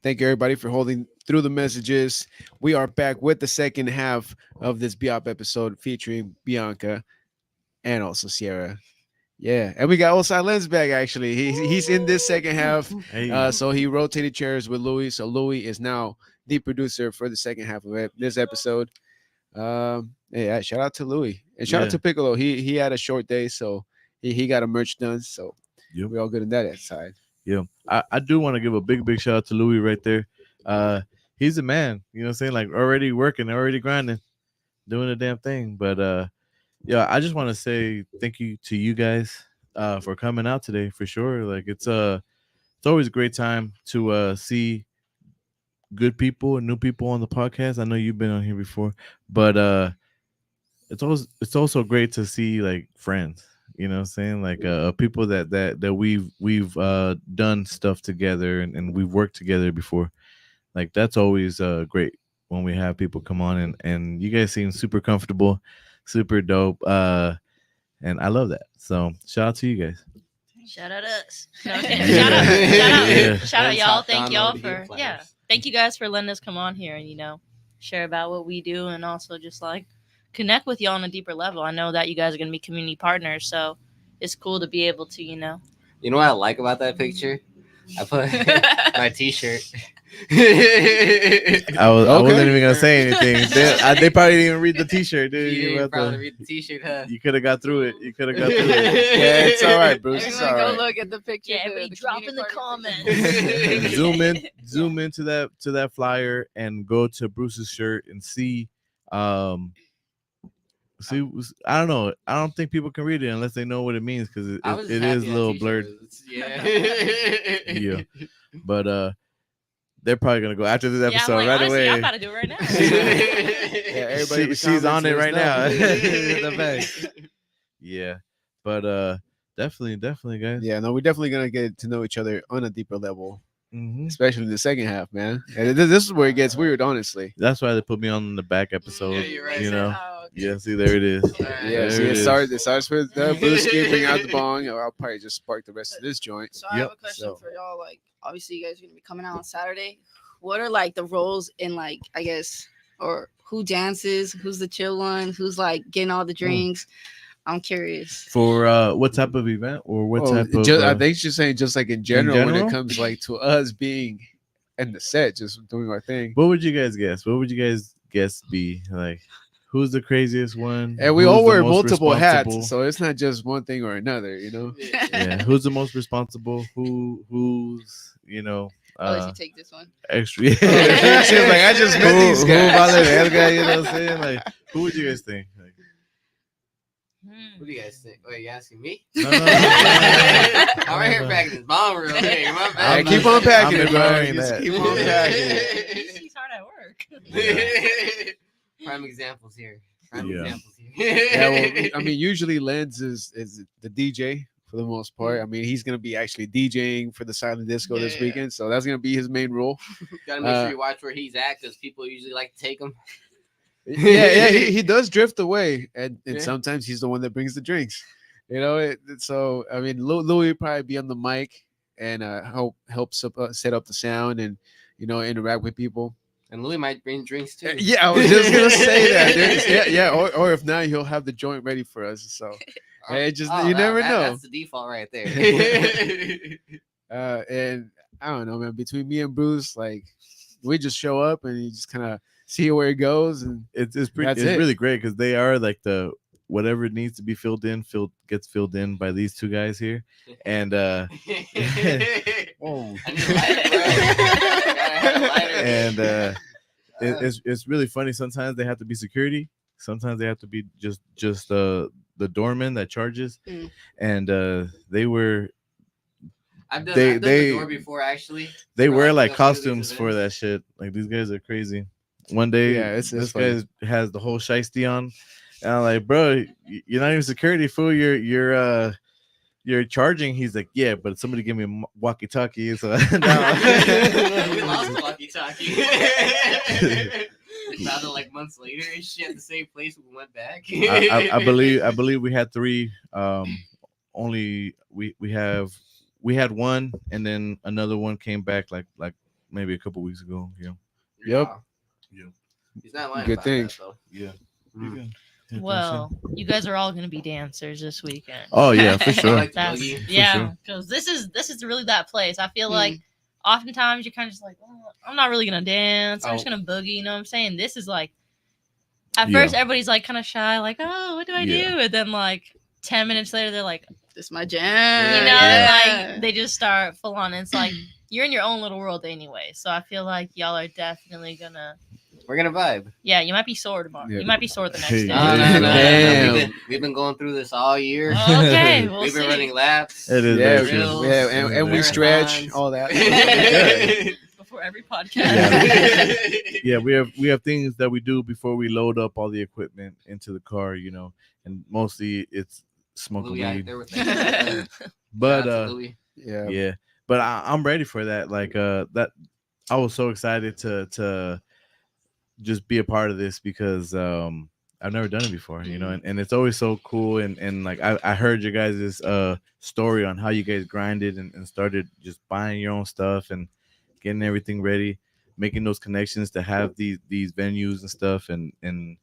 Thank you, everybody, for holding through the messages. We are back with the second half of this Biop episode featuring Bianca and also Sierra. Yeah, and we got Osai Lens back, actually. He's in this second half. Hey. So he rotated chairs with Louis. So Louis is now the producer for the second half of this episode. Yeah, shout out to Louis. And shout out to Piccolo. He had a short day, so he got a merch done. So we're all good on that side. Yeah, I do want to give a big shout out to Louis right there. He's a man, you know what I'm saying? Like already working, already grinding, doing the damn thing. But yeah, I just want to say thank you to you guys for coming out today for sure. Like it's always a great time to see good people and new people on the podcast. I know you've been on here before, but it's also great to see like friends, you know what I'm saying, like people that we've done stuff together and we've worked together before. Like that's always great when we have people come on and you guys seem super comfortable, super dope, and I love that. So shout out to you guys. Shout out us. No, I'm kidding. Shout out, shout out, Yeah. shout out, Let's y'all. hop Thank down y'all over the for flyers. Thank you guys for letting us come on here and share about what we do and also just like connect with y'all on a deeper level. I know that you guys are gonna be community partners, so it's cool to be able to You know what I like about that picture? I put my T-shirt. I wasn't even gonna say anything. They probably didn't even read the T-shirt, dude. You You, didn't about probably to- read the T-shirt, huh? you could have got through it. You could have got through it. Yeah, it's all right, Bruce. It's Everyone all go right. look at the picture. Yeah, the everybody drop in the community comments. party Zoom into that flyer and go to Bruce's shirt and see. See, I don't know. I don't think people can read it unless they know what it means because I was it happy is a that little T-shirt blurred. was- Yeah. Yeah. But they're probably gonna go after this Yeah, I'm episode like, right honestly, away. I'm about to do it right now. Yeah, everybody in the She's on comments, it let us right know. now. The back. Yeah, but definitely, guys. Yeah, no, we're definitely gonna get to know each other on a deeper level, Mhm. especially in the second half, man. And this is where it gets weird, honestly. That's why they put me on the back episode. Yeah, you're right. You know. Oh, okay. Yeah. See, there it is. Alright. Yeah, There see, it it is. starts with Bruce bring out the bong. Or I'll probably just spark the rest of this joint. So I have Yep. a question So- for y'all. Like, obviously, you guys are gonna be coming out on Saturday. What are like the roles in like, I guess, or who dances? Who's the chill one? Who's like getting all the drinks? I'm curious. For what type of event or what Oh, type of? I think she's saying just like in general, when general? it comes like to us being in the set, just doing our thing. What would you guys guess? What would you guys guess be like? Who's the craziest one? And we Who's all the wear most multiple responsible? hats, so it's not just one thing or another, you know. Yeah, who's the most responsible? Who's I'll let you take this one. extra? She was like, I just met these guys. vale verga, you know what I'm saying? Like, who would you guys think? Like, What do you guys think? Wait, you asking me? no. I'm right here packing this bomb real quick. My Hey, bad. keep on packing I'm it, bro. ignoring Just that. keep on packing it. He's hard at work. Prime examples here. Prime Yeah. examples here. Yeah, well, I mean, usually Lens is the DJ for the most part. I mean, he's gonna be actually DJing for the silent disco this Yeah. weekend, so that's gonna be his main role. Gotta make sure you watch where he's at because people usually like to take him. Yeah, he does drift away, and Yeah. sometimes he's the one that brings the drinks. You know, so I mean, Louis would probably be on the mic and help set up the sound and interact with people. And Louis might bring drinks too. Yeah, I was just gonna say that. Dude. Yeah. Or if not, he'll have the joint ready for us. So it just you never know. That's the default right there. And I don't know, man. Between me and Bruce, like we just show up and you just kind of see where it goes, and it's That's it's it. really great because they are like the whatever needs to be filled gets filled in by these two guys here, and oh, I need a lighter, bro. Gotta have a lighter. and it's really funny. Sometimes they have to be security. Sometimes they have to be just the doorman that charges, Mm. and they were I've done, they- I've done they- the door before actually. they For, wear like, like a few of these costumes for events. that shit. Like these guys are crazy. One day, Yeah, it's this funny. guy has the whole shiesty on, and I'm like, bro, you're not even security, fool. You're charging. He's like, yeah, but somebody give me a walkie-talkie. So We lost the walkie-talkie. Found it like months later and shit at the same place we went back. I believe we had three. Only we had one, and then another one came back like maybe a couple weeks ago. Yeah. Yep. Yeah. He's not lying. Good about thing. That, though. Yeah. Mm. Well, you guys are all gonna be dancers this weekend. Oh yeah, for I sure. like the That's, boogie. yeah, sure. because this is really that place. I feel Mm. like oftentimes you're kind of just like, oh, I'm not really gonna dance. I'm just Oh. gonna boogie. You know what I'm saying? This is like, at Yeah. first everybody's like kind of shy, like, oh, what do I Yeah. do? And then like 10 minutes later, they're like, This is my jam. you know, Yeah. like they just start full on. And it's like you're in your own little world anyway. So I feel like y'all are definitely gonna. We're gonna vibe. Yeah, you might be sore tomorrow. Yeah. You might be sore the next Hey, day. No, no, no, no, Damn. We've been going through this all year. Oh, okay, we'll We've been see. running laps. It is Yeah, very true. and we stretch Marathons. all that. Before every podcast. Yeah. Yeah, we have things that we do before we load up all the equipment into the car, and mostly it's smoking Louis out weed. there with that. But Shout out to Louis. Yeah. yeah, but I'm ready for that. Like that, I was so excited to just be a part of this because I've never done it before, you know, and it's always so cool. And like I heard your guys' story on how you guys grinded and started just buying your own stuff and getting everything ready, making those connections to have these venues and stuff, and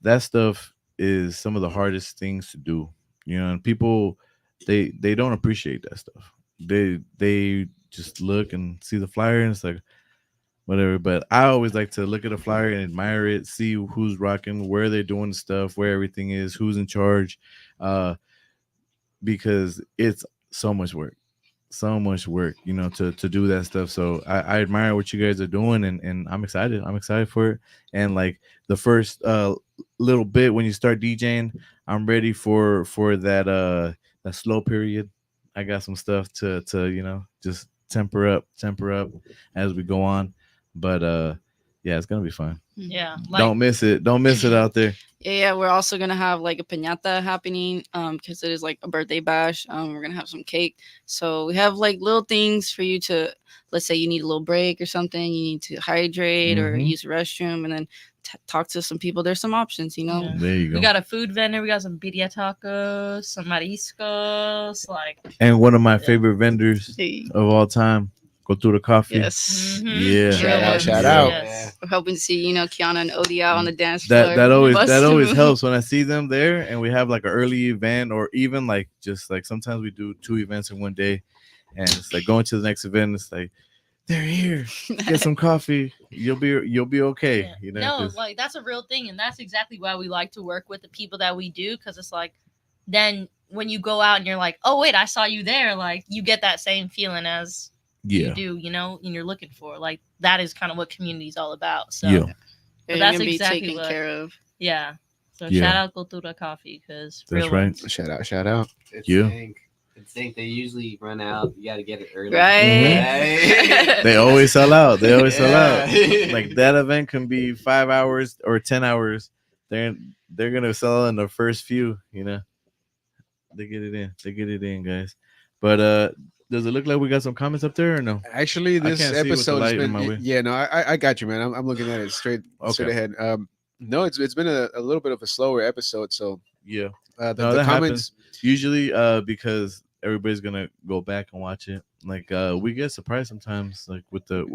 that stuff is some of the hardest things to do, you know. And people, they don't appreciate that stuff. They just look and see the flyer and it's like whatever. But I always like to look at a flyer and admire it, see who's rocking, where they're doing stuff, where everything is, who's in charge, uh, because it's so much work, you know, to do that stuff. So I admire what you guys are doing, and I'm excited. I'm excited for it. And like the first little bit when you start DJing, I'm ready for that slow period. I got some stuff to you know, just temper up as we go on. But yeah, it's gonna be fun. Yeah, like Don't miss it. Don't miss it out there. Yeah, we're also gonna have like a piñata happening, because it is like a birthday bash. We're gonna have some cake, so we have like little things for you to, let's say you need a little break or something, you need to hydrate or Mhm. use the restroom, and then talk to some people. There's some options, you know. Yeah. There you go. we got a food vendor. We got some birria tacos, some mariscos. Like And one of my favorite vendors Hey. of all time, Cultura Coffee. Yes, mhm, Yeah. real Shout out, ones, shout Yeah. out. Yes. we're hoping to see Kiana and Odie out on the dance floor. That always Bust. helps when I see them there and we have like an early event, or even like just like sometimes we do 2 events in one day, and it's like going to the next event, it's like they're here, get some coffee, you'll be okay. Yeah. You know, No, 'cause- like that's a real thing, and that's exactly why we like to work with the people that we do, because it's like then when you go out and you're like, oh wait, I saw you there, like you get that same feeling as yeah, you do, you know, and you're looking for. Like that is kind of what community is all about. So yeah, You're that's gonna be exactly taken what- care of. yeah. So Yeah. shout out Cultura Coffee, because that's real right. ones. Shout out, shout out. It's Yeah. It's think they usually run out. You got to get it early. Right. Right. They always sell out. They always sell out. Yeah. Like that event can be 5 hours or 10 hours. They're gonna sell in the first few. You know, they get it in. They get it in, guys. But does it look like we got some comments up there or no? Actually, I this can't see with the episode has light in my way. been. Yeah, no, I got you, man. I'm looking at it straight Okay. ahead. No, it's been a little bit of a slower episode. So Yeah. the No, that comments. Usually, because everybody's gonna go back and watch it. Like we get surprised sometimes, like with the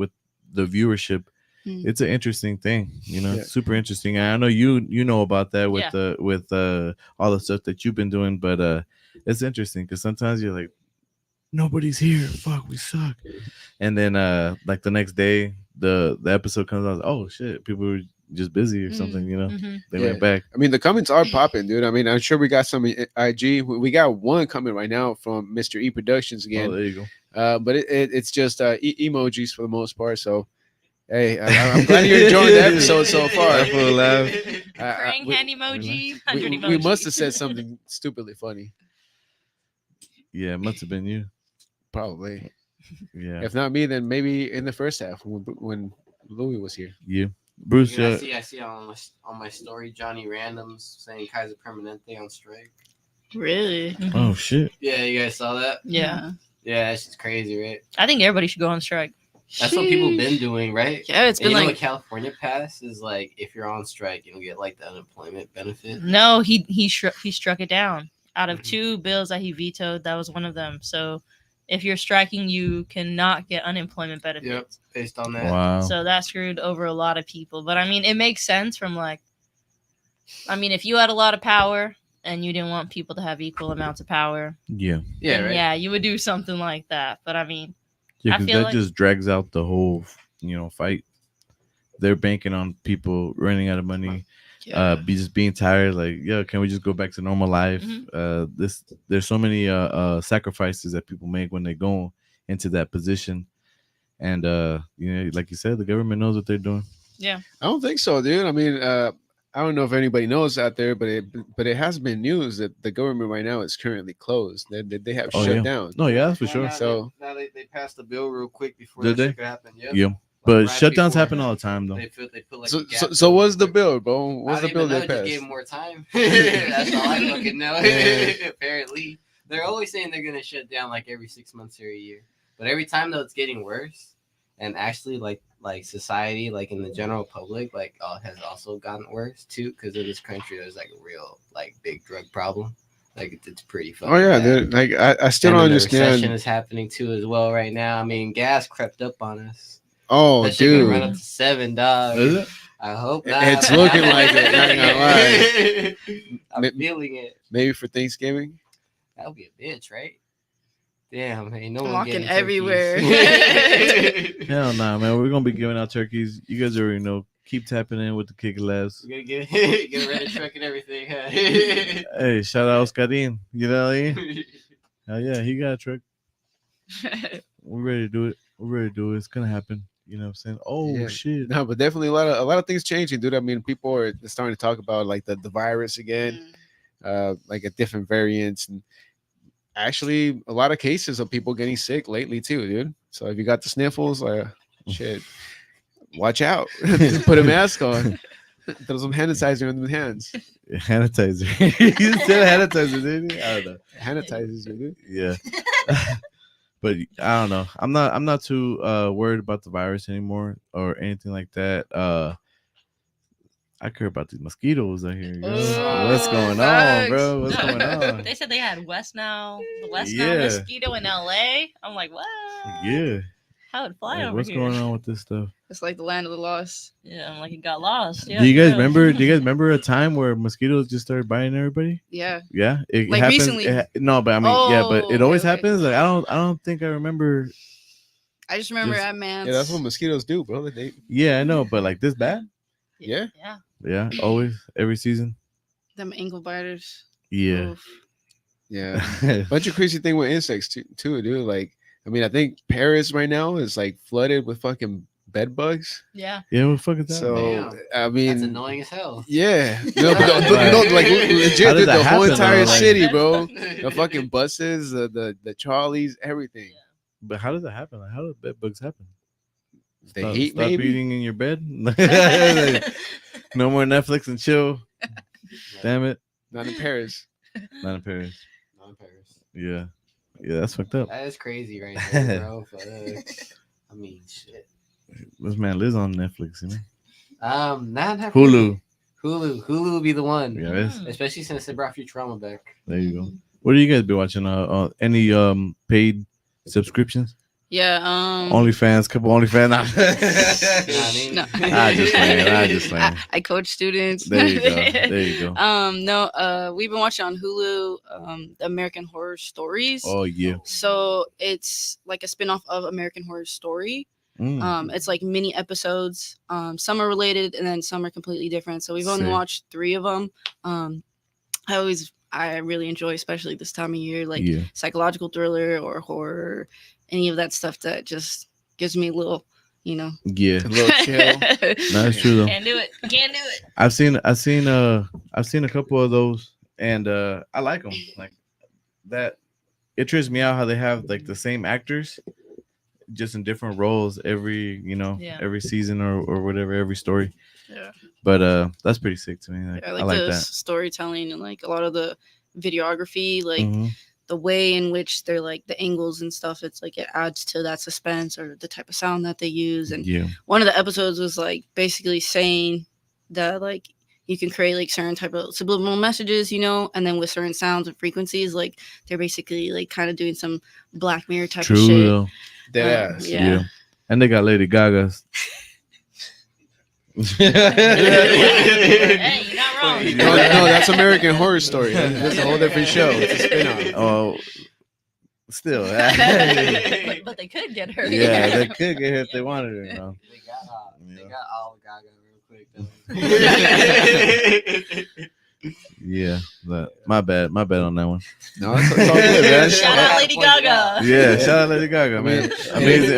viewership. Mm. It's an interesting thing, you know. Yeah. It's super interesting. And I know you know about that with Yeah. all the stuff that you've been doing, but it's interesting because sometimes you're like, nobody's here. Fuck, we suck. And then like the next day, the episode comes out. Oh shit, people were just busy or something, you know. Mhm. They Yeah. went back. I mean, the comments are popping, dude. I mean, I'm sure we got some in IG. We got one coming right now from Mr. E Productions Oh, again. there you go. But it's just emojis for the most part. So, hey, I'm glad you're enjoying the episode so far. That fool laugh. Praying hand emoji, 100 we emoji. must have said something stupidly funny, Yeah, it must have been you. probably. Yeah, If not me, then maybe in the first half when Louis was here. you, Bruce. Yeah, I see on my story Johnny Randoms saying Kaiser Permanente on strike. Really? Oh shit. Yeah, you guys saw that? Yeah. Yeah, that's just crazy, right? I think everybody should go on strike. That's what people Sheesh. been doing, right? Yeah, it's And been you know like what California passed is like if you're on strike, you don't get like the unemployment benefit. No, he struck it down. Out of Mhm. 2 bills that he vetoed, that was one of them. So if you're striking, you cannot get unemployment benefits. Based on that. Wow. So that screwed over a lot of people. But I mean, it makes sense from like, I mean, if you had a lot of power and you didn't want people to have equal amounts of power, Yeah. Yeah, then right. yeah, you would do something like that. But I mean, Yeah, I because feel that like- just drags out the whole, fight. They're banking on people running out of money, being tired. Like, yeah, can we just go back to normal life? Mhm. There's so many sacrifices that people make when they go into that position, and like you said, the government knows what they're doing. yeah. I don't think so, dude. I mean, I don't know if anybody knows out there, but it has been news that the government right now is currently closed. They have Oh, shut yeah. down. No, yeah, that's for Well, sure. now So- they passed the bill real quick before Did that they? shit could happen. Yep. Yeah, Like, but right shutdowns before happen all the time, though. They put like So, a gap so, so real what's the quick. bill, bro? What's I the don't bill even know, they just passed? gave them more time. That's all I fucking know. Yeah. Apparently, they're always saying they're gonna shut down like every 6 months or a year, but every time though it's getting worse. And actually, like like society, like in the general public, like has also gotten worse too, because of this country. There's like a real like big drug problem. Like it's pretty fucking Oh yeah, bad. dude, like I still And don't then the recession understand. is happening too as well right now. I mean, gas crept up on us. Oh, That shit gonna run up dude, to $7. Is it? I hope not. It's looking like it, not gonna lie. I'm feeling it. maybe for Thanksgiving. That would be a bitch, right? Damn, ain't no I'm one walking getting everywhere. turkeys. Hell nah, man. We're gonna be giving out turkeys. You guys already know. Keep tapping in with the Kick Labs. We're gonna get a red truck and everything. Huh? Hey, shout out Oscarin. You know what I mean? Hell yeah, he got a truck. We're ready to do it. We're ready to do it. It's gonna happen. You know what I'm saying? Oh Yeah. shit. No, but definitely a lot of things changing, dude. I mean, people are starting to talk about like the virus again, like a different variants, and actually a lot of cases of people getting sick lately too, dude. So if you got the sniffles, shit, watch out. Put a mask on. Throw some hand sanitizer in the hands. Sanitizer. You said sanitizer, didn't you? I don't know. Sanitizers, dude. Yeah. But I don't know. I'm not too worried about the virus anymore or anything like that. I care about these mosquitoes out here. Oh, What's going on, bro? What's going on? They said they had West Nile Yeah. mosquito in LA. I'm like, what? Yeah. How would fly Like, over what's here? going on with this stuff? It's like the land of the lost. Yeah, I'm like, it got lost. Yeah, do you guys for real. remember? Do you guys remember a time where mosquitoes just started biting everybody? Yeah. Yeah, it Like happens. recently? No, but I mean, yeah, but Oh, it always okay, okay. happens. Like I don't think I remember. I just remember Just- at Man's. Yeah, that's what mosquitoes do, bro. They, Yeah, I know, but like this bad. yeah. Yeah. Yeah, always every season. them ankle biters. Yeah. Oof. Yeah. Bunch of crazy thing with insects too, dude. Like, I mean, I think Paris right now is like flooded with fucking bed bugs. Yeah. Yeah, what the fuck is that? So Damn. I mean, That's annoying as hell. yeah, no, but Right. no, like How legit, does dude, that the whole happen, entire though? Like- city, bro. The fucking buses, the Charlies, everything. But how does that happen? Like, how do bed bugs happen? They Stop, heat, stop maybe. eating in your bed. Like, no more Netflix and chill. Damn it, Not in Paris. not in Paris. Not in Paris. Yeah, yeah, that's fucked up. That is crazy right there, bro. But, I mean, shit. This man lives on Netflix, you know. Not have Hulu. Hulu would be the one. Yeah, it's, Especially since they brought Futurama back. there you go. What do you guys be watching? Any paid subscriptions? Yeah. OnlyFans, couple OnlyFans. You know what I mean? No. I just playing. I coach students. There you go. There you go. No, we've been watching on Hulu, the American Horror Stories. Oh yeah. So it's like a spin-off of American Horror Story. It's like mini episodes. Some are related and then some are completely different. So we've only Sick. watched 3 of them. I really enjoy, especially this time of year, like Yeah. psychological thriller or horror, any of that stuff that just gives me a little, Yeah. A little chill. That's true though. Can't do it. Can't do it. I've seen a couple of those, and I like them. Like that, it trips me out how they have like the same actors, just in different roles every Yeah. every season or whatever, every story. Yeah. But that's pretty sick to me. Like, I I like like the that. storytelling and like a lot of the videography, like Mhm. the way in which they're like the angles and stuff. It's like it adds to that suspense or the type of sound that they use. And Yeah. one of the episodes was like basically saying that like you can create like certain type of subliminal messages, and then with certain sounds and frequencies, like they're basically like kind of doing some Black Mirror type of True shit. though. Dead ass. Yeah. And they got Lady Gaga's. Hey, you're not wrong. No, that's American Horror Story. That's a whole different show. It's a spin-off. Oh, still. but they could get her. Yeah, they could get her if they wanted her. You know? They Yeah. got all Gaga real quick though. Yeah, but my bad on that one. No, it's all good, man. Shout out Lady Gaga. Yeah, shout out Lady Gaga, man.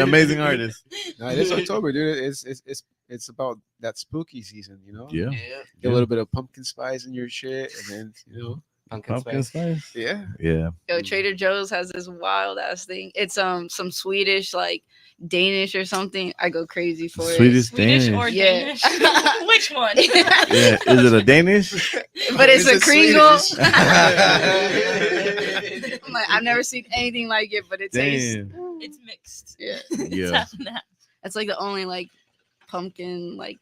Amazing artist. No, it's October, dude. It's about that spooky season, Yeah, Get a little bit of pumpkin spice in your shit, and then pumpkin spice. yeah. Yeah, Yo, Trader Joe's has this wild ass thing. It's some Swedish, like Danish or something. I go crazy for Swedish Swedish Danish. or Yeah. Danish? Which one? Yeah, is it a Danish? it. But it's Is a it Kringle. Swedish? I'm like, I've never seen anything like it, but it tastes. Damn. It's mixed. Yeah. It's Yeah. half and half. It's like the only like pumpkin like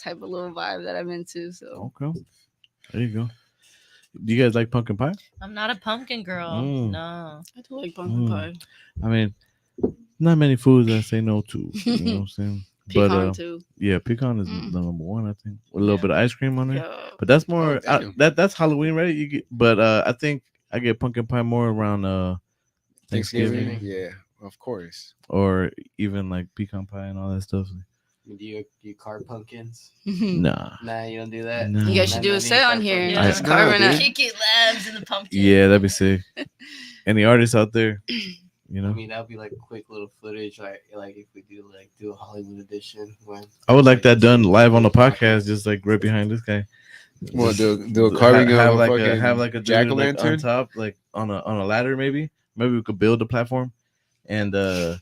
type of little vibe that I'm into. So Okay, there you go. Do you guys like pumpkin pie? I'm not a pumpkin girl. Mm. No. I do like pumpkin pie. I mean, not many foods I say no to. You know what I'm saying? Pecan too. Yeah, pecan is the number one. I think with a little bit of ice cream on it. Yeah. But that's more damn. that's Halloween, right? You get, but I think I get pumpkin pie more around Thanksgiving, Yeah, of course. or even like pecan pie and all that stuff. Do you carve pumpkins? Nah, Nah, you don't do that. nah. You guys should do a None set of on you here. carve Yeah. Just Nah, carving dude. it. Kick it labs in the pumpkin. Yeah, that'd be sick. Any artists out there? You I know, mean, that'd be like quick little footage, like if we do a Hollywood edition. When I would like that done live on the podcast, just like right behind this guy. Well, Just do a carving have of a like fucking have like a jack o' dude like on lantern. top, like on a ladder, maybe. Maybe we could build a platform and just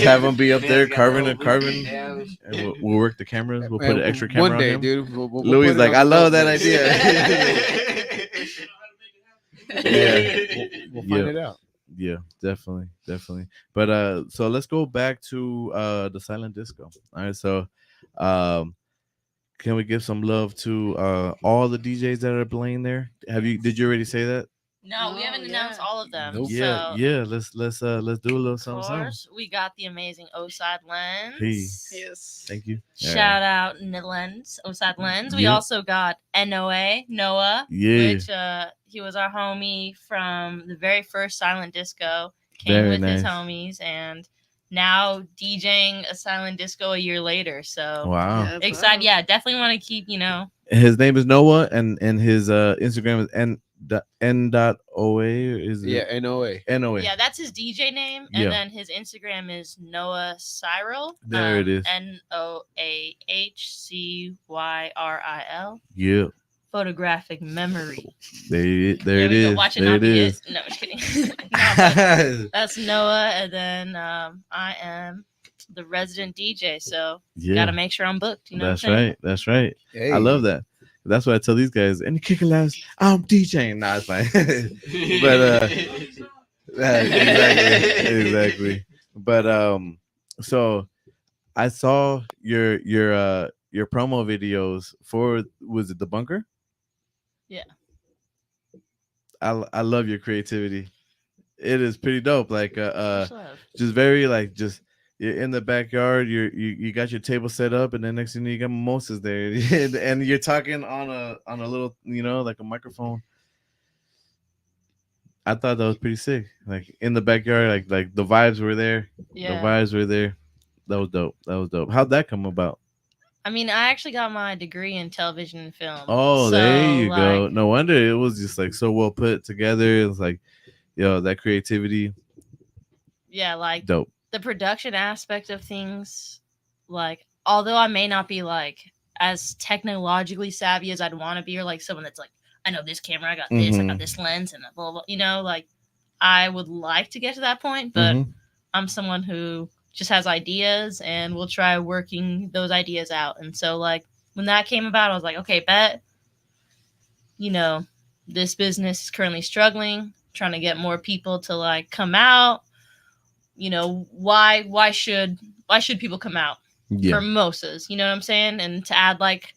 have him be up there carving and carving. And we'll work the cameras. We'll put an extra camera one day, on him. dude. We'll Louis put it like, on I the love that road. idea. We'll find it out. Yeah, definitely. But so let's go back to the silent disco. All right, so can we give some love to all the DJs that are playing there? Did you already say that? No, we haven't announced all of them. Nope. So, Yeah. Let's do a little of something. course, we got the amazing Oside Lens. Hey. Yes. Thank you. Shout out Lens, Oside Lens. We Yeah. also got Noah, Yeah. which he was our homie from the very first silent disco. Came Very with his nice. homies, and now DJing a silent disco a year later. So Wow. Yeah, excited. Yeah, definitely want to keep, His name is Noah, and his Instagram is n.oa. Is it? Yeah, NOA. NOA. Yeah, that's his DJ name, and Yeah. then his Instagram is Noah Cyril. There it is. NOAHCYRIL. Yeah. Photographic memory. There it There we is. go. Watch it There not it be is. it. No, just kidding. No, but that's Noah, and then I am the resident DJ, so Yeah. gotta make sure I'm booked. You know That's what I'm saying? right. That's right. Hey. I love that. That's what I tell these guys. Any kicking laughs? I'm DJing. Nah, it's fine. But exactly. But so I saw your promo videos for, was it The Bunker? Yeah. I love your creativity. It is pretty dope. Like Much love. just very like just you're in the backyard, you got your table set up, and then next thing you got mimosas there, and you're talking on a little, like a microphone. I thought that was pretty sick. Like in the backyard, like the vibes were there. Yeah. The vibes were there. That was dope. How'd that come about? I mean, I actually got my degree in television and film. Oh, So, there you go. like, No wonder it was just like so well put together. It was like, that creativity, Yeah, like dope. the production aspect of things, like although I may not be like as technologically savvy as I'd want to be, or like someone that's like, I know this camera, I got this, I Mhm. got this lens, and blah, blah, blah, like I would like to get to that point, but Mhm. I'm someone who just has ideas and will try working those ideas out. And so like when that came about, I was like, okay, bet, this business is currently struggling, trying to get more people to like come out. Why should people come out for mimosas? You know what I'm saying? And to add like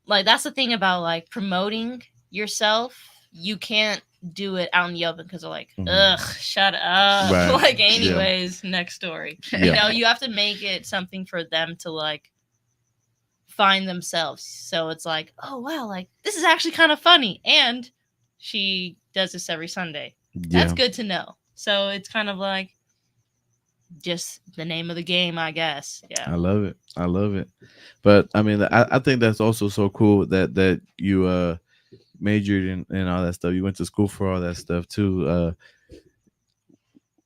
that's the thing about like promoting yourself. You can't do it out in the open because they're like, ugh, shut up. Right. Like, anyways, next story. Yeah. You have to make it something for them to like find themselves. So it's like, oh wow, like this is actually kind of funny, and she does this every Sunday. That's good to know. So it's kind of like just the name of the game, I guess. Yeah. I love it. But I mean, I think that's also so cool that you majored in all that stuff. You went to school for all that stuff too.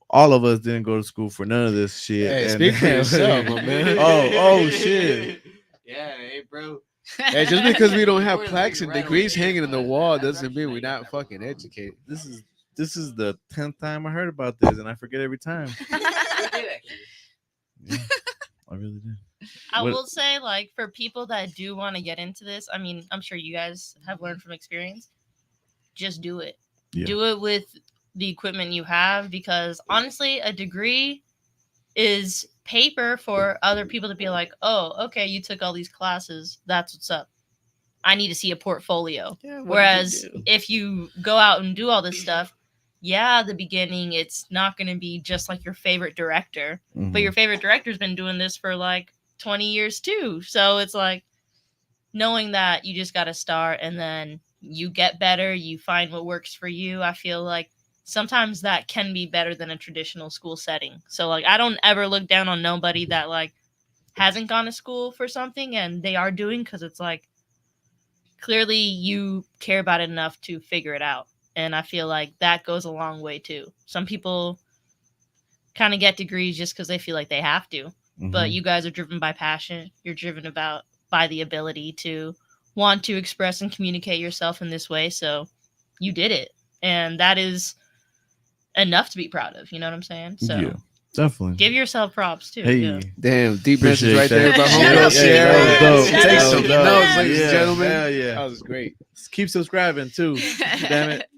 All of us didn't go to school for none of this shit. Hey, speak for yourself, my man. Oh shit. Yeah, hey, bro. Hey, just because we don't have We're plaques like and right degrees over here, hanging in the but wall that's doesn't mean actually we're not not that fucking bad. educated. This is the 10th time I heard about this, and I forget every time. Yeah, I really did. I What- will say, like, for people that do want to get into this, I mean, I'm sure you guys have learned from experience. Just do it. Yeah. Do it with the equipment you have, because honestly, a degree is paper for other people to be like, oh, okay, you took all these classes. That's what's up. I need to see a portfolio. Yeah, what did you Whereas do? if you go out and do all this stuff, yeah, at the beginning, it's not going to be just like your favorite director. But your favorite director's been doing this for like 20 years too. So it's like knowing that you just got to start and then you get better, you find what works for you. I feel like sometimes that can be better than a traditional school setting. So like I don't ever look down on nobody that like hasn't gone to school for something and they are doing, because it's like clearly you care about it enough to figure it out. And I feel like that goes a long way too. Some people kind of get degrees just because they feel like they have to. But you guys are driven by passion. You're driven about by the ability to want to express and communicate yourself in this way. So you did it. And that is enough to be proud of. You know what I'm saying? So Yeah, definitely. give yourself props too. Hey, Yeah. Damn, deep Appreciate message right there that. about Shout homegirl out Sierra. Sierra. That was dope. Shout Take out some Sierra. notes, ladies Yeah, and gentlemen. hell yeah. That was great. Keep subscribing too. Damn it.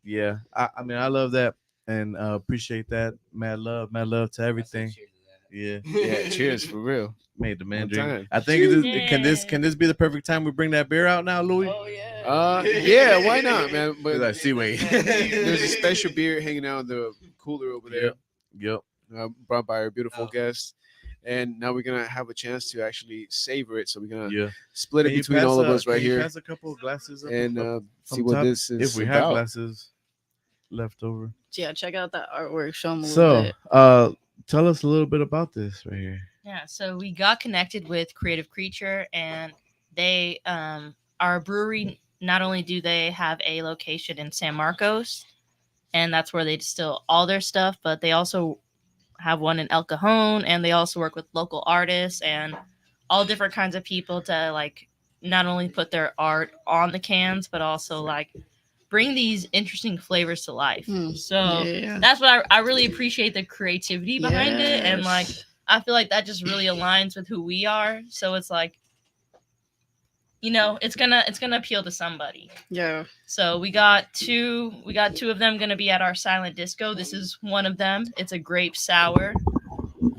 Yeah, I mean, I love that and appreciate that. Mad love to everything. Yeah, Yeah, cheers for real. made the man One drink. time. I think can this be the perfect time we bring that beer out now, Louis? Oh yeah. Yeah, why not, man? But He's like, see, wait. there's a special beer hanging out in the cooler over there, Yep. brought by our beautiful guest. And now we're gonna have a chance to actually savor it. So we're gonna Yeah. split it Can you between pass, all of us right can you here Pass a couple of glasses up, and up see from what top, this is if we have about. glasses left over. Yeah, check out that artwork. Show them a little So, bit. tell us a little bit about this right here. Yeah, so we got connected with Creative Creature, and they are a brewery. Not only do they have a location in San Marcos, and that's where they distill all their stuff, but they also have one in El Cajon, and they also work with local artists and all different kinds of people to like not only put their art on the cans, but also like bring these interesting flavors to life. So Yeah. that's what I really appreciate, the creativity behind it, and like I feel like that just really aligns with who we are. So it's like, you know, it's gonna appeal to somebody. Yeah. So we got two of them gonna be at our silent disco. This is one of them. It's a grape sour.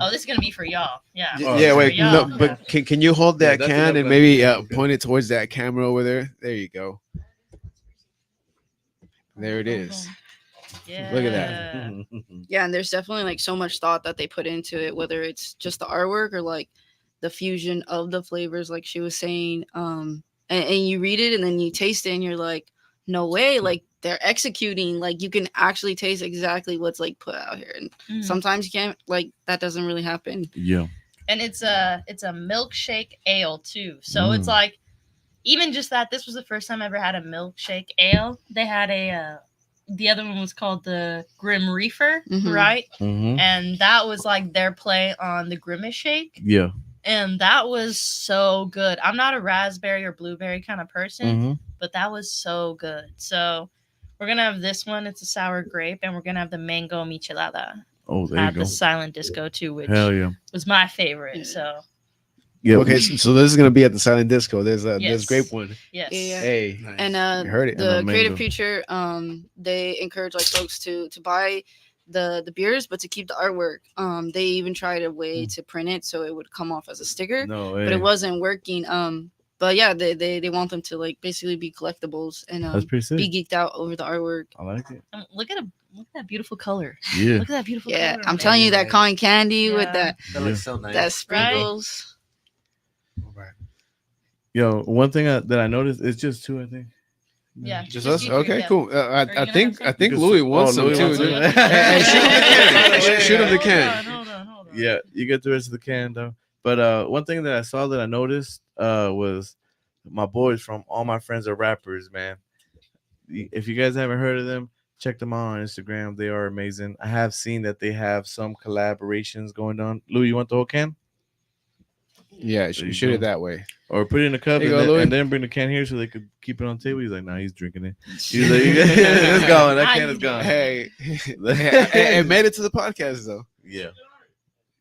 Oh, this is gonna be for y'all. Yeah. Yeah, For wait, y'all. no, but can you hold that that's can enough and maybe glass. point it towards that camera over there? There you go. There it is. Yeah. Look at that. Yeah, and there's definitely like so much thought that they put into it, whether it's just the artwork or like the fusion of the flavors, like she was saying. And you read it and then you taste it and you're like, no way, like they're executing, like you can actually taste exactly what's like put out here. And sometimes you can't, like that doesn't really happen. Yeah. And it's a milkshake ale too. So it's like, even just that, this was the first time I ever had a milkshake ale. They had the other one was called the Grim Reefer, right? Mm-hmm. And that was like their play on the Grimace Shake. Yeah. And that was so good. I'm not a raspberry or blueberry kind of person, but that was so good. So we're going to have this one. It's a sour grape. And we're going to have the mango michelada Oh, there you at go. the silent disco too, which Hell yeah. was my favorite. So Yeah. Okay, so this is gonna be at the silent disco. There's a Yes. grape one. yes. Yeah. Hey, And you heard it. the And the Creative mango. Creature, they encourage like folks to buy the beers, but to keep the artwork. They even tried a way to print it so it would come off as a sticker, No, but it wasn't working. But yeah, they want them to like basically be collectibles and That's pretty sick. be geeked out over the artwork. I like it. Look at that beautiful color. Yeah. Look at that beautiful Yeah, color. I'm telling you that cotton candy with Yeah. that That looks so nice. that sprinkles. Yo, one thing that I noticed is just two, I think. Yeah. Just us? you- Okay, yeah. cool. Are you I gonna think have some? Louis wants some Louis too. wants dude. some. Hey, shoot him the can. Shoot him the can. Hold on. Yeah, you get the rest of the can though. But one thing that I saw that I noticed was my boys from all my friends are rappers, man. If you guys haven't heard of them, check them out on Instagram. They are amazing. I have seen that they have some collaborations going on. Louis, you want the whole can? Yeah, There you shoot it go. that way. Or put it in a cup Here you and, go, Louis. and then bring the can here so they could keep it on the table. He's like, nah, he's drinking it. He's like, it's gone. That can is gone. Hey, it made it to the podcast though. Yeah,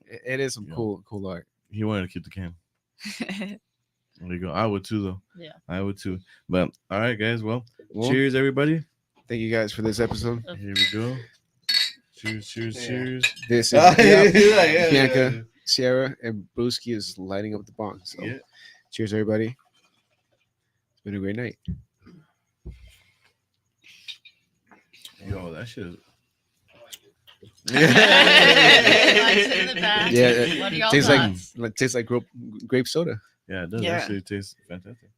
It is some Yeah. cool art. he wanted to keep the can. There you go. I would too, though. Yeah. I would too. But all right, guys. Well, Well, cheers, everybody. thank you guys for this episode. Here we go. Cheers, cheers, Yeah. cheers. This is Yeah, Bianca. Sierra and Brewski is lighting up the bong. So, Yeah. cheers, everybody. It's been a great night. Yo, that shit. Lights in the back. Yeah, What are y'all tastes thoughts? tastes like grape soda. Yeah, it does. Yeah. Actually, it tastes fantastic.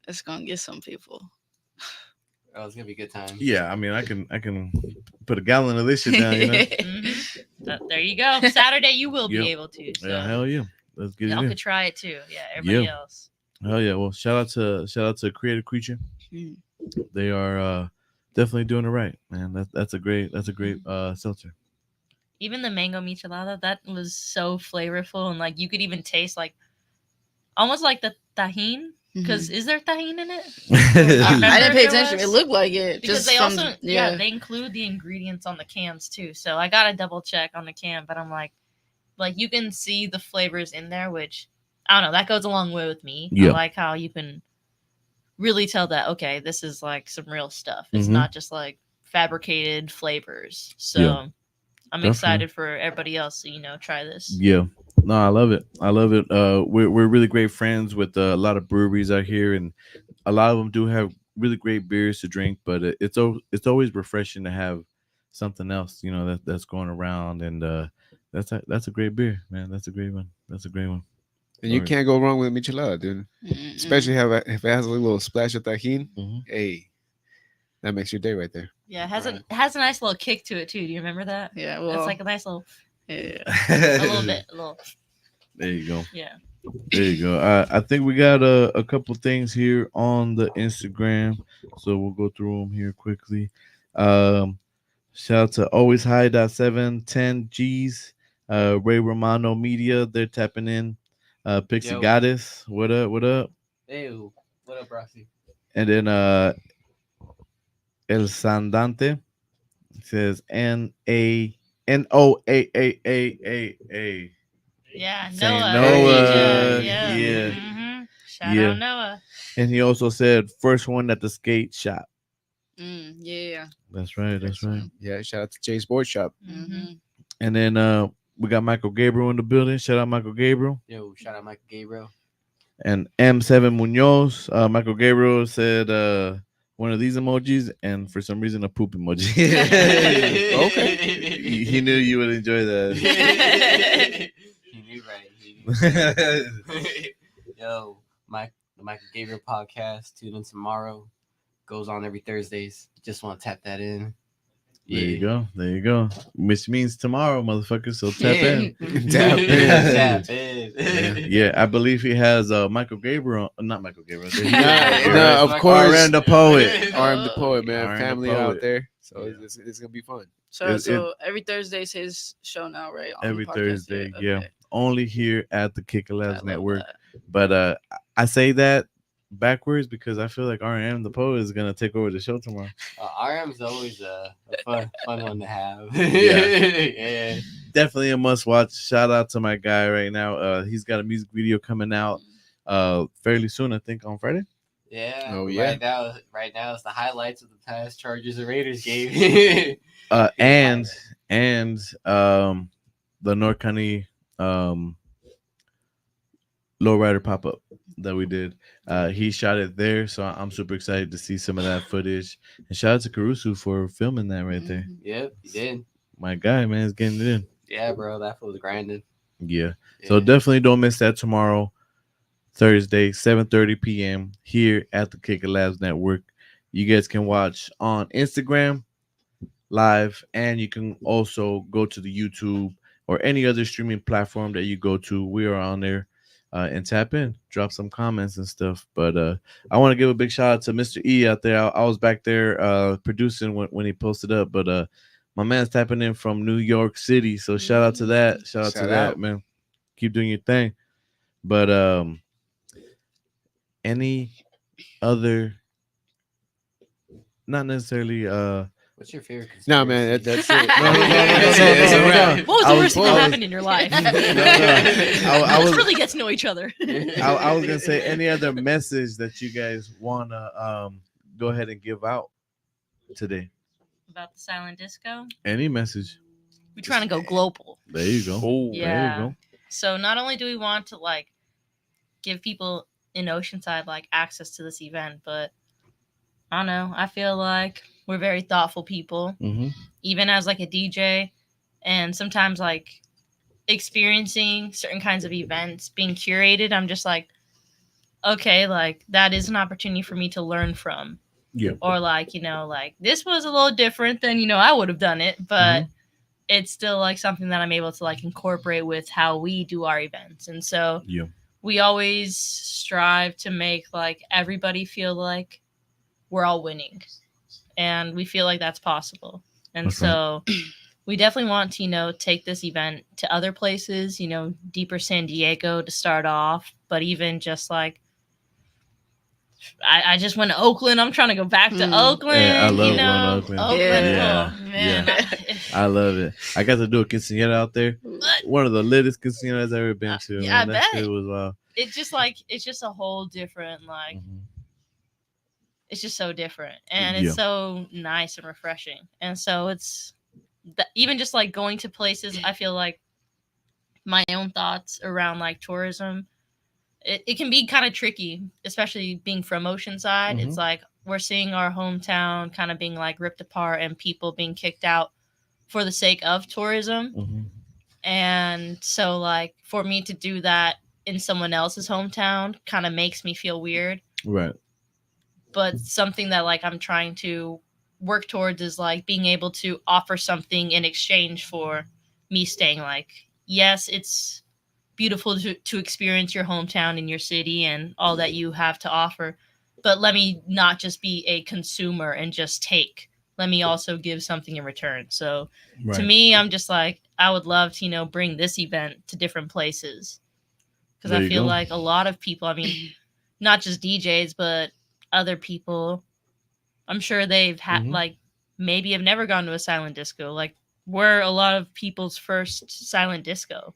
It's gonna get some people. Oh, it's gonna be a good time. Yeah, I mean, I can put a gallon of this shit down. You know. Mhm. There you go. Saturday you will Yep. be able to. So Yeah, hell yeah. Let's get it y'all in. could try it too. Yeah, everybody Yeah. else. Hell yeah. Well, shout out to Creative Creature. Mm. They are definitely doing it right, man. That's a great seltzer. Even the mango michelada, that was so flavorful, and like you could even taste like almost like the tahine. Because is there tahine in it? I Remember didn't if pay there attention. was? It looked like it. Because Just they from, also they include the ingredients on the cans too. So I gotta double check on the can, but I'm like you can see the flavors in there, which I don't know, that goes a long way with me. Yeah. I like how you can really tell that okay, this is like some real stuff. It's Mhm. not just like fabricated flavors. So Yeah. I'm Definitely. excited for everybody else to try this. Yeah. No, I love it. I love it. We're really great friends with a lot of breweries out here, and a lot of them do have really great beers to drink. But it's always refreshing to have something else, that's going around, and that's a great beer, man. That's a great one. That's a great one. And you Or- can't go wrong with michelada, dude. Especially if it has a little splash of tahini. Mhm. Hey, that makes your day right there. Yeah, it has a nice little kick to it too. Do you remember that? Yeah, It's well, like a nice little yeah. a little bit, a little There you go. yeah. There you go. I think we got a couple things here on the Instagram, so we'll go through them here quickly. Shout out to always high 710 G's, Ray Romano Media, they're tapping in. Pixie Yo. Goddess, what up? What up? Ew. What up, Rossi? And then El Sandante says NOAAAAA. Yeah, Saying Noah. Noah, Yeah. yeah. Shout Yeah. out Noah. And he also said first one at the skate shop. Yeah. That's right. That's right. Yeah, shout out to Jay's Board Shop. Mm-hmm. And then we got Michael Gabriel in the building. Shout out Michael Gabriel. Yo, shout out Michael Gabriel. And M7 Munoz. Michael Gabriel said one of these emojis, and for some reason a poop emoji. Okay. He knew you would enjoy that. He knew right. Yo, the Michael Gabriel podcast, tune in tomorrow. Goes on every Thursdays. Just want to tap that in. There you go. There you go. Which means tomorrow, motherfucker. So tap in. Tap in. Yeah. Tap in. Yeah, I believe he has Michael Gabriel. Not Michael Gabriel. No, of course. RM the poet. RM the poet, man. RM the Family poet. out there. So Yeah. it's gonna be fun. So every Thursday's his show now, right? On the Every podcast, Thursday, Okay. yeah. Only here at the Kick I Labs love Network. that. But I say that backwards because I feel like RM the poet is gonna take over the show tomorrow. RM's always a fun one to have. Yeah. Definitely a must watch. Shout out to my guy right now. He's got a music video coming out fairly soon, I think on Friday. Yeah. Oh, yeah. Right now it's the highlights of the past Chargers and Raiders game. And the North County lowrider pop-up that we did. He shot it there, so I'm super excited to see some of that footage. And shout out to Caruso for filming that right there. Yep, you did. My guy, man, is getting it in. Yeah, bro, that fool was grinding. Yeah. So definitely don't miss that tomorrow, Thursday, 7:30 p.m. here at the Kicker Labs Network. You guys can watch on Instagram live, and you can also go to the YouTube or any other streaming platform that you go to. We are on there. And tap in, drop some comments and stuff. But I want to give a big shout out to Mr. E out there. I was back there producing when he posted up, but my man's tapping in from New York City. So shout out to that. Shout out to that, man. Keep doing your thing. But any other, not necessarily What's your favorite? No, man, that's it. No. That's a wrap. What was the worst thing that happened in your life? I was- Let's really get to know each other. I was gonna say any other message that you guys wanna go ahead and give out today. About the silent disco. Any message. We're trying to go global. There you go. Oh, Yeah. There you go. So not only do we want to like give people in Oceanside like access to this event, but I don't know, I feel like we're very thoughtful people, even as like a DJ, and sometimes like experiencing certain kinds of events being curated, I'm just like, okay, like that is an opportunity for me to learn from. Yeah. Or like, like this was a little different than, I would have done it, but it's still like something that I'm able to like incorporate with how we do our events. And so we always strive to make like everybody feel like we're all winning, and we feel like that's possible. And That's so we definitely want to, take this event to other places, deeper San Diego to start off, but even just like, I just went to Oakland. I'm trying to go back to Oakland. Yeah, I love going to Oakland. Oakland, Yeah. oh, man. I love it. I got to do a quinceañera out there. One of the latest quinceañeras I've ever been to. Yeah, Man. I That bet. shit was wild. It's just a whole different, like, it's just so different. And it's so nice and refreshing. And so it's even just like going to places, I feel like my own thoughts around like tourism, it can be kind of tricky, especially being from Oceanside. It's like we're seeing our hometown kind of being like ripped apart and people being kicked out for the sake of tourism. And so like for me to do that in someone else's hometown kind of makes me feel weird. Right. But something that like I'm trying to work towards is like being able to offer something in exchange for me staying. Like, yes, it's beautiful to experience your hometown and your city and all that you have to offer, but let me not just be a consumer and just take. Let me also give something in return. So to me, I'm just like, I would love to, bring this event to different places, because I feel like a lot of people, I mean, not just DJs, but other people, I'm sure they've had like maybe have never gone to a silent disco. Like we're a lot of people's first silent disco.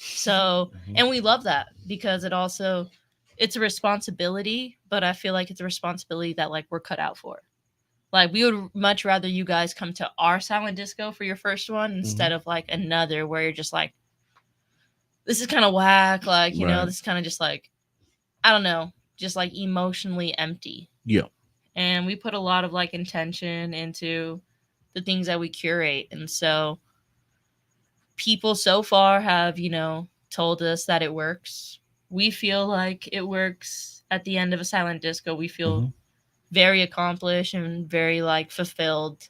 So, and we love that because it's a responsibility, but I feel like it's a responsibility that like we're cut out for. Like we would much rather you guys come to our silent disco for your first one instead of like another where you're just like, this is kind of whack. Like, this is kind of just like, I don't know, just like emotionally empty. Yeah. And we put a lot of like intention into the things that we curate. And so people so far have, told us that it works. We feel like it works at the end of a silent disco. We feel very accomplished and very like fulfilled,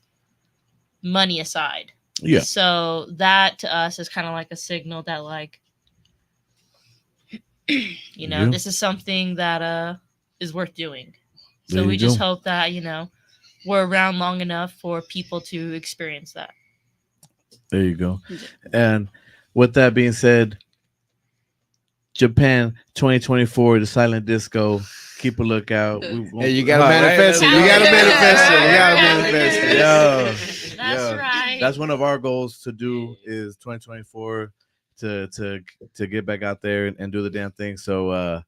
money aside. Yeah. So that to us is kind of like a signal that like, this is something that is worth doing. So we just hope that, we're around long enough for people to experience that. There you go. And with that being said, Japan 2024, the silent disco. Keep a lookout. Hey, you gotta manifest it. You gotta manifest it. You gotta manifest it. Yo, That's right. That's one of our goals to do is 2024 to get back out there and do the damn thing. So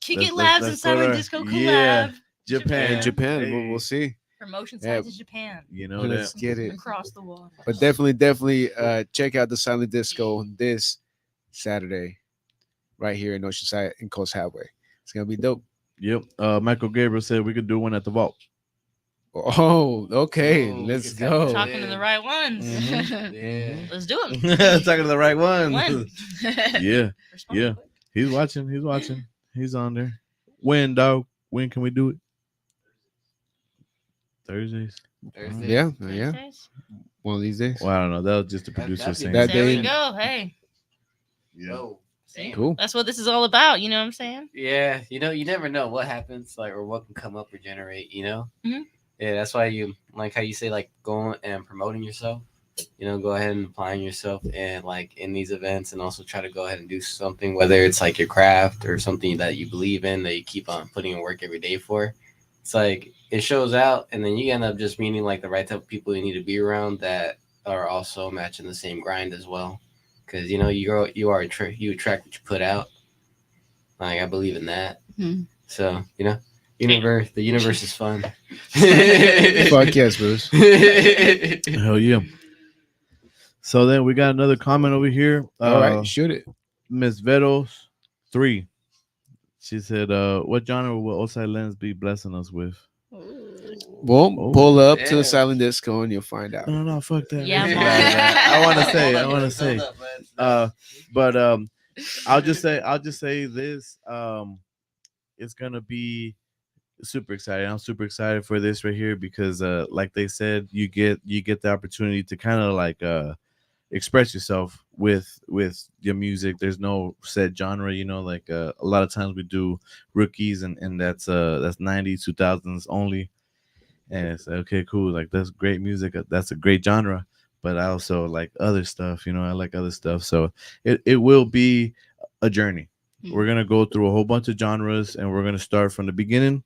Kick It Labs and Silent Disco collab. Yeah, Japan. Japan. We'll see. Promotion side to Japan. Let's get it across the water. But definitely check out the silent disco this Saturday right here in Oceanside and Coast Highway. It's gonna be dope. Yep. Michael Gabriel said we could do one at the vault. Oh, okay. Let's go. Talking to the right ones. Yeah. Let's do it. Talking to the right ones. When? Yeah. He's watching. He's on there. When, dog? When can we do it? Thursdays. Yeah. Thursdays? One of these days. Well, I don't know. That was just the producer saying. That There day. we go. Hey. Yeah. See? Cool. That's what this is all about. You know what I'm saying? Yeah, you never know what happens, like, or what can come up or generate. Mhm. Yeah, that's why you like how you say like going and promoting yourself. Go ahead and applying yourself and like in these events, and also try to go ahead and do something, whether it's like your craft or something that you believe in that you keep on putting in work every day for. It's like it shows out, and then you end up just meeting like the right type of people you need to be around that are also matching the same grind as well. Because you attract what you put out. Like I believe in that. So the universe is fun. Fuck yes, Bruce. Hell yeah. So then we got another comment over here. All right, shoot it. Miss Vedos 3. She said, what genre will Osai Lens be blessing us with? Well, Oh, pull up to the damn. silent disco and you'll find out. No, fuck that. Yeah, man. Mom. I want to say, Hold on, hold up, man. but I'll just say this. It's gonna be super exciting. I'm super excited for this right here because, like they said, you get the opportunity to kind of like express yourself with your music. There's no set genre, like a lot of times we do rookies and that's 90s 2000s only, and it's okay, cool, like that's great music, that's a great genre, but I also like other stuff, I like other stuff. So it will be a journey. We're gonna go through a whole bunch of genres and we're gonna start from the beginning,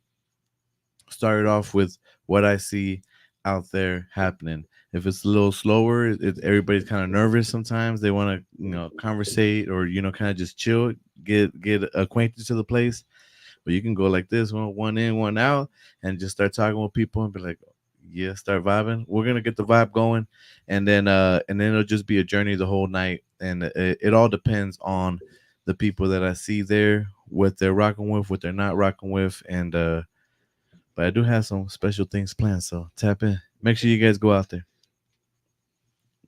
start it off with what I see out there happening. If it's a little slower, everybody's kind of nervous sometimes. They want to, conversate or, kind of just chill, get acquainted to the place. But you can go like this, one in, one out, and just start talking with people and be like, yeah, start vibing. We're gonna get the vibe going, and then it'll just be a journey the whole night. And it all depends on the people that I see there, what they're rocking with, what they're not rocking with, and but I do have some special things planned, so tap in. Make sure you guys go out there.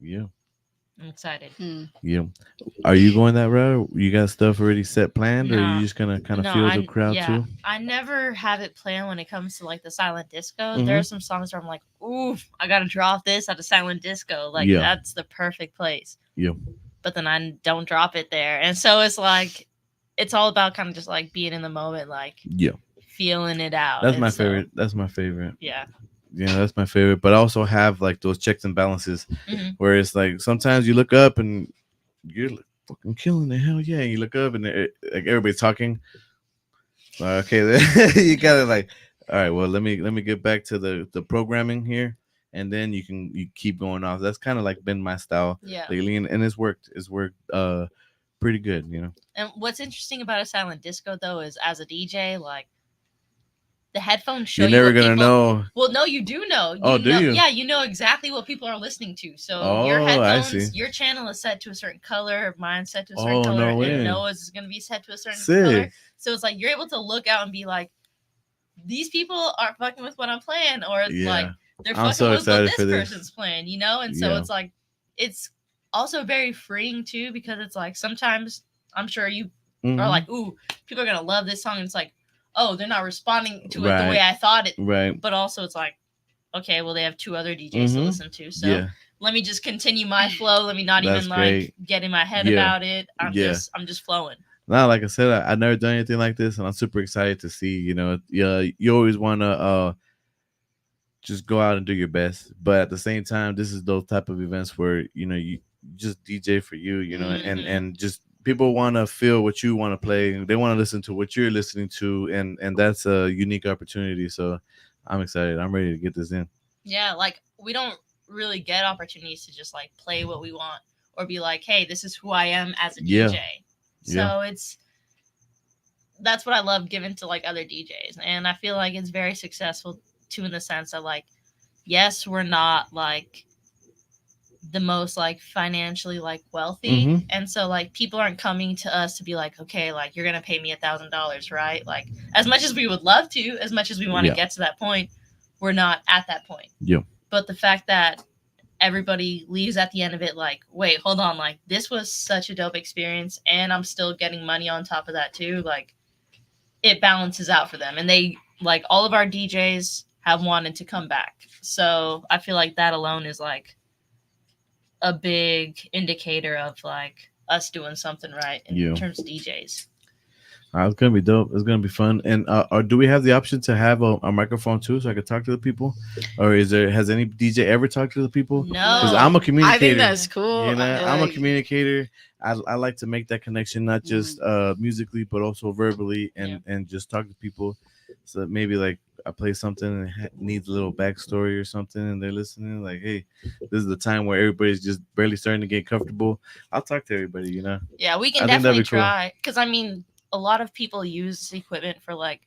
Yeah. I'm excited. Yeah. Are you going that route? You got stuff already set planned, or are you just gonna kind of feel the crowd too? I never have it planned when it comes to like the silent disco. Mhm. There are some songs where I'm like, ooh, I gotta drop this at a silent disco. Like Yeah. that's the perfect place. Yeah. But then I don't drop it there. And so it's like it's all about kind of just like being in the moment, like Yeah. feeling it out. That's And my so, favorite. That's my favorite. Yeah. Yeah, that's my favorite. But I also have like those checks and balances Mhm. where it's like sometimes you look up and you're like fucking killing it. Hell yeah. And you look up and like everybody's talking. Okay, then you gotta like, all right, well, let me get back to the programming here, and then you keep going off. That's kind of like been my style Yeah. lately, and it's worked. It's worked pretty good, And what's interesting about a silent disco though is as a DJ, like the headphones show You're you never what gonna people, know. Well, no, you do know. Oh, do you? Yeah, you know exactly what people are listening to. So your Oh, I headphones, see. your channel is set to a certain color, mine's set to a certain Oh, color, no way. and Noah's is gonna be set to a certain color. Sick. So it's like you're able to look out and be like, these people are fucking with what I'm playing, or like Yeah. they're I'm fucking so with what excited this for this. person's playing, And so Yeah. it's like it's also very freeing too, because it's like sometimes I'm sure you Mhm. are like, ooh, people are gonna love this song, and it's like, oh, they're not responding to it the Right. way I thought it. Right. But also it's like, okay, well they have two other DJs to Mhm. listen to, so Yeah. let me just continue my flow. Let me not That's even great. like get in my head Yeah. about it. I'm Yeah. just flowing. Now, like I said, I've never done anything like this, and I'm super excited to see. You always want to just go out and do your best, but at the same time, this is those type of events where you just DJ for you, Mhm. and just people want to feel what you want to play. They want to listen to what you're listening to, and that's a unique opportunity. So I'm excited. I'm ready to get this in. Yeah, like we don't really get opportunities to just like play what we want or be like, hey, this is who I am as a Yeah. DJ. So that's what I love giving to like other DJs. And I feel like it's very successful too, in the sense that like, yes, we're not like the most like financially like wealthy. Mhm. And so like people aren't coming to us to be like, okay, like you're gonna pay me $1,000, right? Like as much as we would love to, as much as we want to Yeah. get to that point, we're not at that point. Yeah. But the fact that everybody leaves at the end of it like, wait, hold on, like this was such a dope experience and I'm still getting money on top of that too, like it balances out for them. And they like all of our DJs have wanted to come back. So I feel like that alone is like a big indicator of like us doing something right in Yeah. terms of DJs. It's gonna be dope. It's gonna be fun. And or do we have the option to have a microphone too, so I could talk to the people? Or has any DJ ever talked to the people? No. Because I'm a communicator. I think that's cool. I'm a Like, communicator. I like to make that connection, not just musically, but also verbally, and just talk to people. So maybe like I play something and needs a little backstory or something, and they're listening. Like, hey, this is the time where everybody's just barely starting to get comfortable. I'll talk to everybody. Yeah, we can I think that'd definitely be cool. try. Because I mean, a lot of people use equipment for like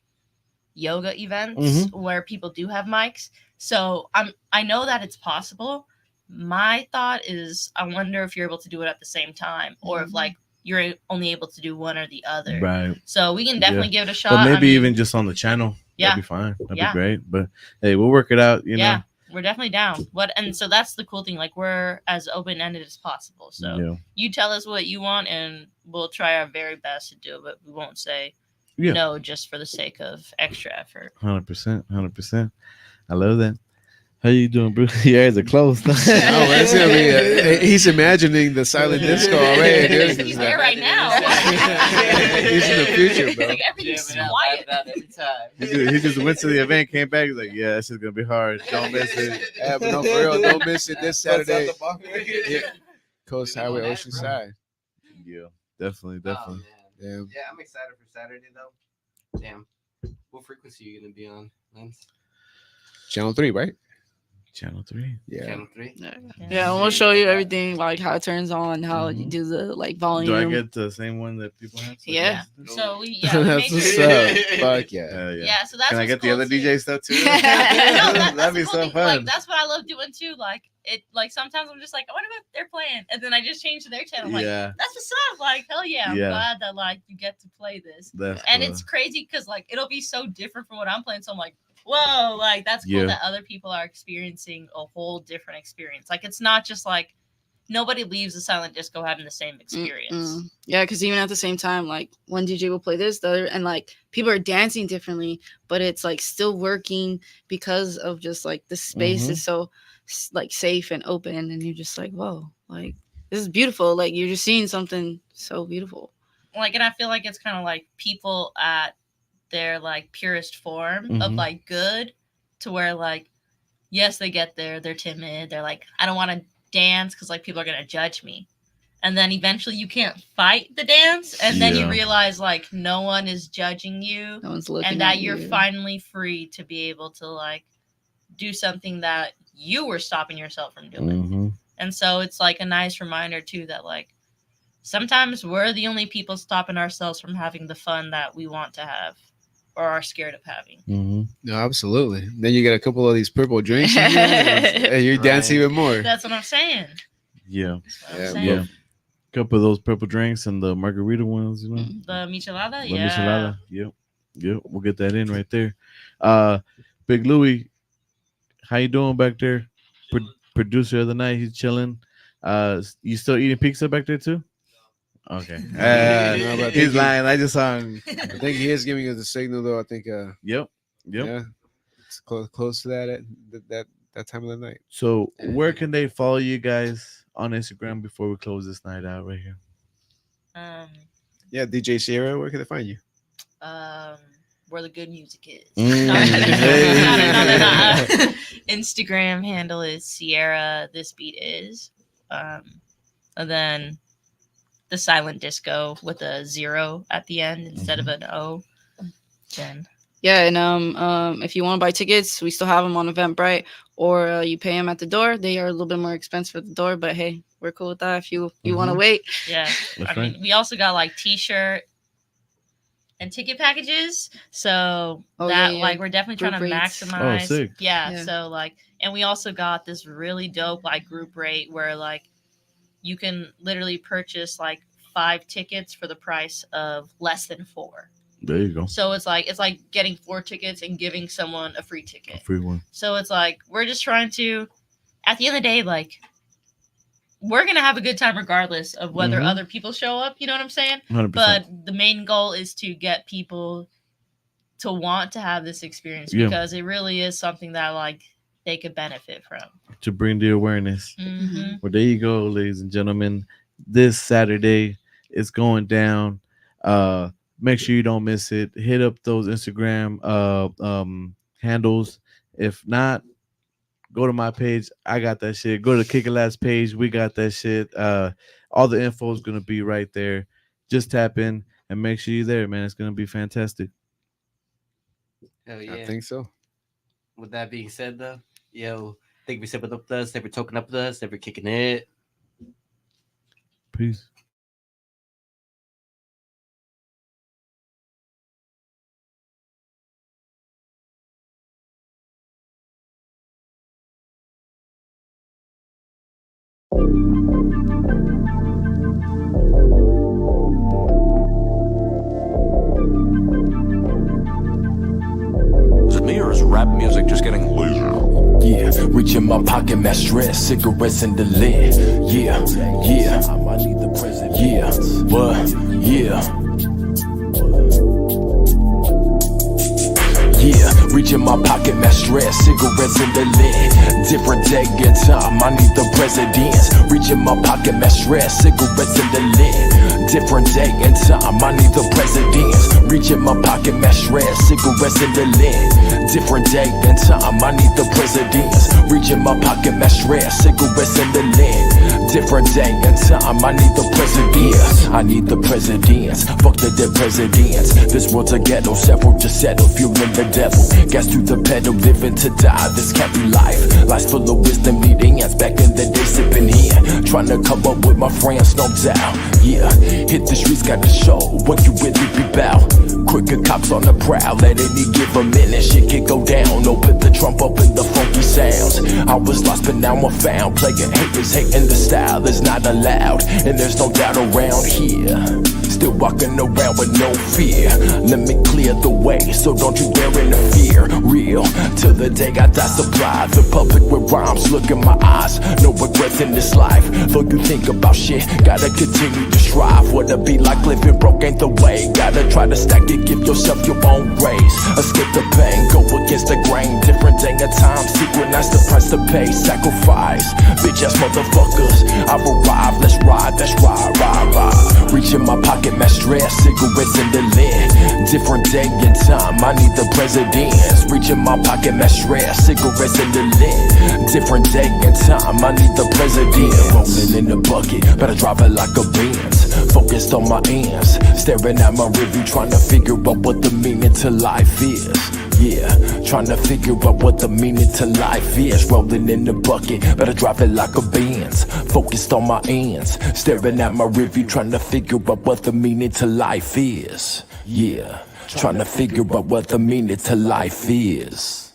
yoga events Mm-hmm. where people do have mics. So I know that it's possible, my thought is, I wonder if you're able to do it at the same time, or if like you're only able to do one or the other. Right. So we can definitely give it a shot. But maybe I mean, even just on the channel. Yeah. That'd be fine. That'd Yeah. be great. But hey, we'll work it out, you yeah, know. we're definitely down. And so that's the cool thing. Like, we're as open ended as possible. So Yeah. you tell us what you want, and we'll try our very best to do it. But we won't say Yeah. no just for the sake of extra effort. 100%. 100%. I love that. How you doing, bro? Your eyes are closed. It's gonna be he's imagining the silent disco already. Dude. He's there right now. He's in the future, bro. Like, everything's quiet. every time. He just went to the event, came back. He's like, yeah, this is gonna be hard. Don't miss it. Yeah, but no, for real, don't miss it this Saturday. Yeah. Coast Highway, Oceanside. Yeah, definitely. Oh, man. Yeah. Yeah, I'm excited for Saturday though. Damn. What frequency are you gonna be on, Lance? Channel 3, right? Channel 3. Yeah. Channel 3? Yeah, and we'll show you everything, like how it turns on, how you do the like volume. Do I get the same one that people have? Yeah. So we That's made what's sure- up. Fuck yeah. Yeah. Yeah, so that's Can I what's get the cool other too. DJ stuff too? No, that's That'd be the cool so thing. fun. Like, that's what I love doing too. Like, it, like, sometimes I'm just like, I wonder what they're playing, and then I just change to their channel. I'm like, Yeah. that's what's up. Like, hell yeah, I'm Yeah. glad that like you get to play this. That's And cool. it's crazy because like it'll be so different from what I'm playing. So I'm like, whoa, like that's cool Yeah. that other people are experiencing a whole different experience. Like, it's not just like nobody leaves the silent disco having the same experience. Yeah, because even at the same time, like one DJ will play this, the other, and like people are dancing differently, but it's like still working because of just like the space is so like safe and open, and you're just like, whoa, like this is beautiful. Like you're just seeing something so beautiful. Like, and I feel like it's kind of like people at their like purest form of Mhm. like good, to where like, yes, they get there, they're timid, they're like, I don't want to dance because like people are gonna judge me, and then eventually you can't fight the dance, and then you Yeah. realize like no one is judging you, No one's looking and that at you're you. finally free to be able to like do something that you were stopping yourself from doing. Mhm. And so it's like a nice reminder too that like sometimes we're the only people stopping ourselves from having the fun that we want to have or are scared of having. Mhm. No, absolutely. Then you get a couple of these purple drinks in you, and you dance Right. even more. That's what I'm saying. Yeah. That's what Yeah, I'm saying. Yeah. Couple of those purple drinks and the margarita ones, you know. The michelada, La yeah. michelada. Yep. We'll get that in right there. Big Louie, how you doing back there? Producer of the night, he's chilling. You still eating pizza back there too? Okay. No, but I think He's he- lying. I just saw him. I think he is giving us the signal, though. I think, Yep. yeah, it's close to that at that time of the night. So where can they follow you guys on Instagram before we close this night out right here? Yeah, DJ Sierra, where can they find you? Where the good music is. Mm. No, Hey. Instagram handle is Sierra This Beat Is. And then the silent disco with a 0 at the end instead of an O. Then Yeah, and if you want to buy tickets, we still have them on Eventbrite, or you pay them at the door. They are a little bit more expensive at the door, but hey, we're cool with that. If you want to wait, yeah. That's I mean, we also got like t-shirt and ticket packages. So like we're definitely trying to Group rates. maximize. Oh, sick. Yeah. So like, and we also got this really dope like group rate where like you can literally purchase like 5 tickets for the price of less than 4. There you go. So it's like getting 4 tickets and giving someone a free ticket. A free one. So it's like we're just trying to, at the end of the day, like we're gonna have a good time regardless of whether Mhm. other people show up. You know what I'm saying? 100%. But the main goal is to get people to want to have this experience Yeah. because it really is something that like they could benefit from. To bring the awareness. Mm-hmm. Well, there you go, ladies and gentlemen. This Saturday is going down. Make sure you don't miss it. Hit up those Instagram handles. If not, go to my page. I got that shit. Go to Kick It Labs page. We got that shit. All the info is gonna be right there. Just tap in and make sure you're there, man. It's gonna be fantastic. Hell yeah. I think so. With that being said, though, yo, thank you for stepping up with us, thank you for talking up with us, thank you for kicking it. Peace. Is it me or is rap music just getting laser? Yeah, reach in my pocket, match stress, cigarettes in the lid. Yeah, yeah, yeah, what? Yeah. Yeah, reach in my pocket, match stress, cigarettes in the lid. Different day and time, I need the presidents. Reach in my pocket, match stress, cigarettes in the lid. Different day and time, I need the presidents. Reach in my pocket, match stress, cigarettes in the lid. Different day and time, I need the presidents. Reach in my pocket, match stress, cigarettes in the lid. Different day and time, I need the presidents. I need the presidents, fuck the dead presidents. This world's a ghetto, several just settle, fueling the devil. Gas to the pedal, living to die, this can't be life. Life's full of wisdom, needing ants back in the day, sipping here. Trying to come up with my friends, no doubt. Yeah, hit the streets, gotta show what you really be about. Crooked cops on the prowl, at any given minute, shit can go down. Open the trunk, open the funky sounds. I was lost, but now I'm found. Playing haters, hating the style is not allowed. And there's no doubt around here. Still walking around with no fear. Let me clear the way, so don't you dare interfere. Real, till the day I die supplied. The public with rhymes, look in my eyes. No regrets in this life. Though you think about shit, gotta continue to strive. What it be like living broke ain't the way. Gotta try to stack it, give yourself your own grace. Escape the pain, go against the grain. Different day and time, synchronize the price to pay. Sacrifice, bitch ass motherfuckers. I've arrived, let's ride, that's ride. Reach in my pocket, match stress, cigarettes in the lid. Different day and time, I need the presidents. Reach in my pocket, match stress, cigarettes in the lid. Different day and time, I need the presidents. Rolling in the bucket, better drive it like a Benz. Focused on my ends, staring at my review, trying to figure out what the meaning to life is. Yeah, trying to figure out what the meaning to life is. Rolling in the bucket, better drive it like a Benz. Focused on my ends, staring at my review, trying to figure out what the meaning to life is. Yeah, trying to figure out what the meaning to life is.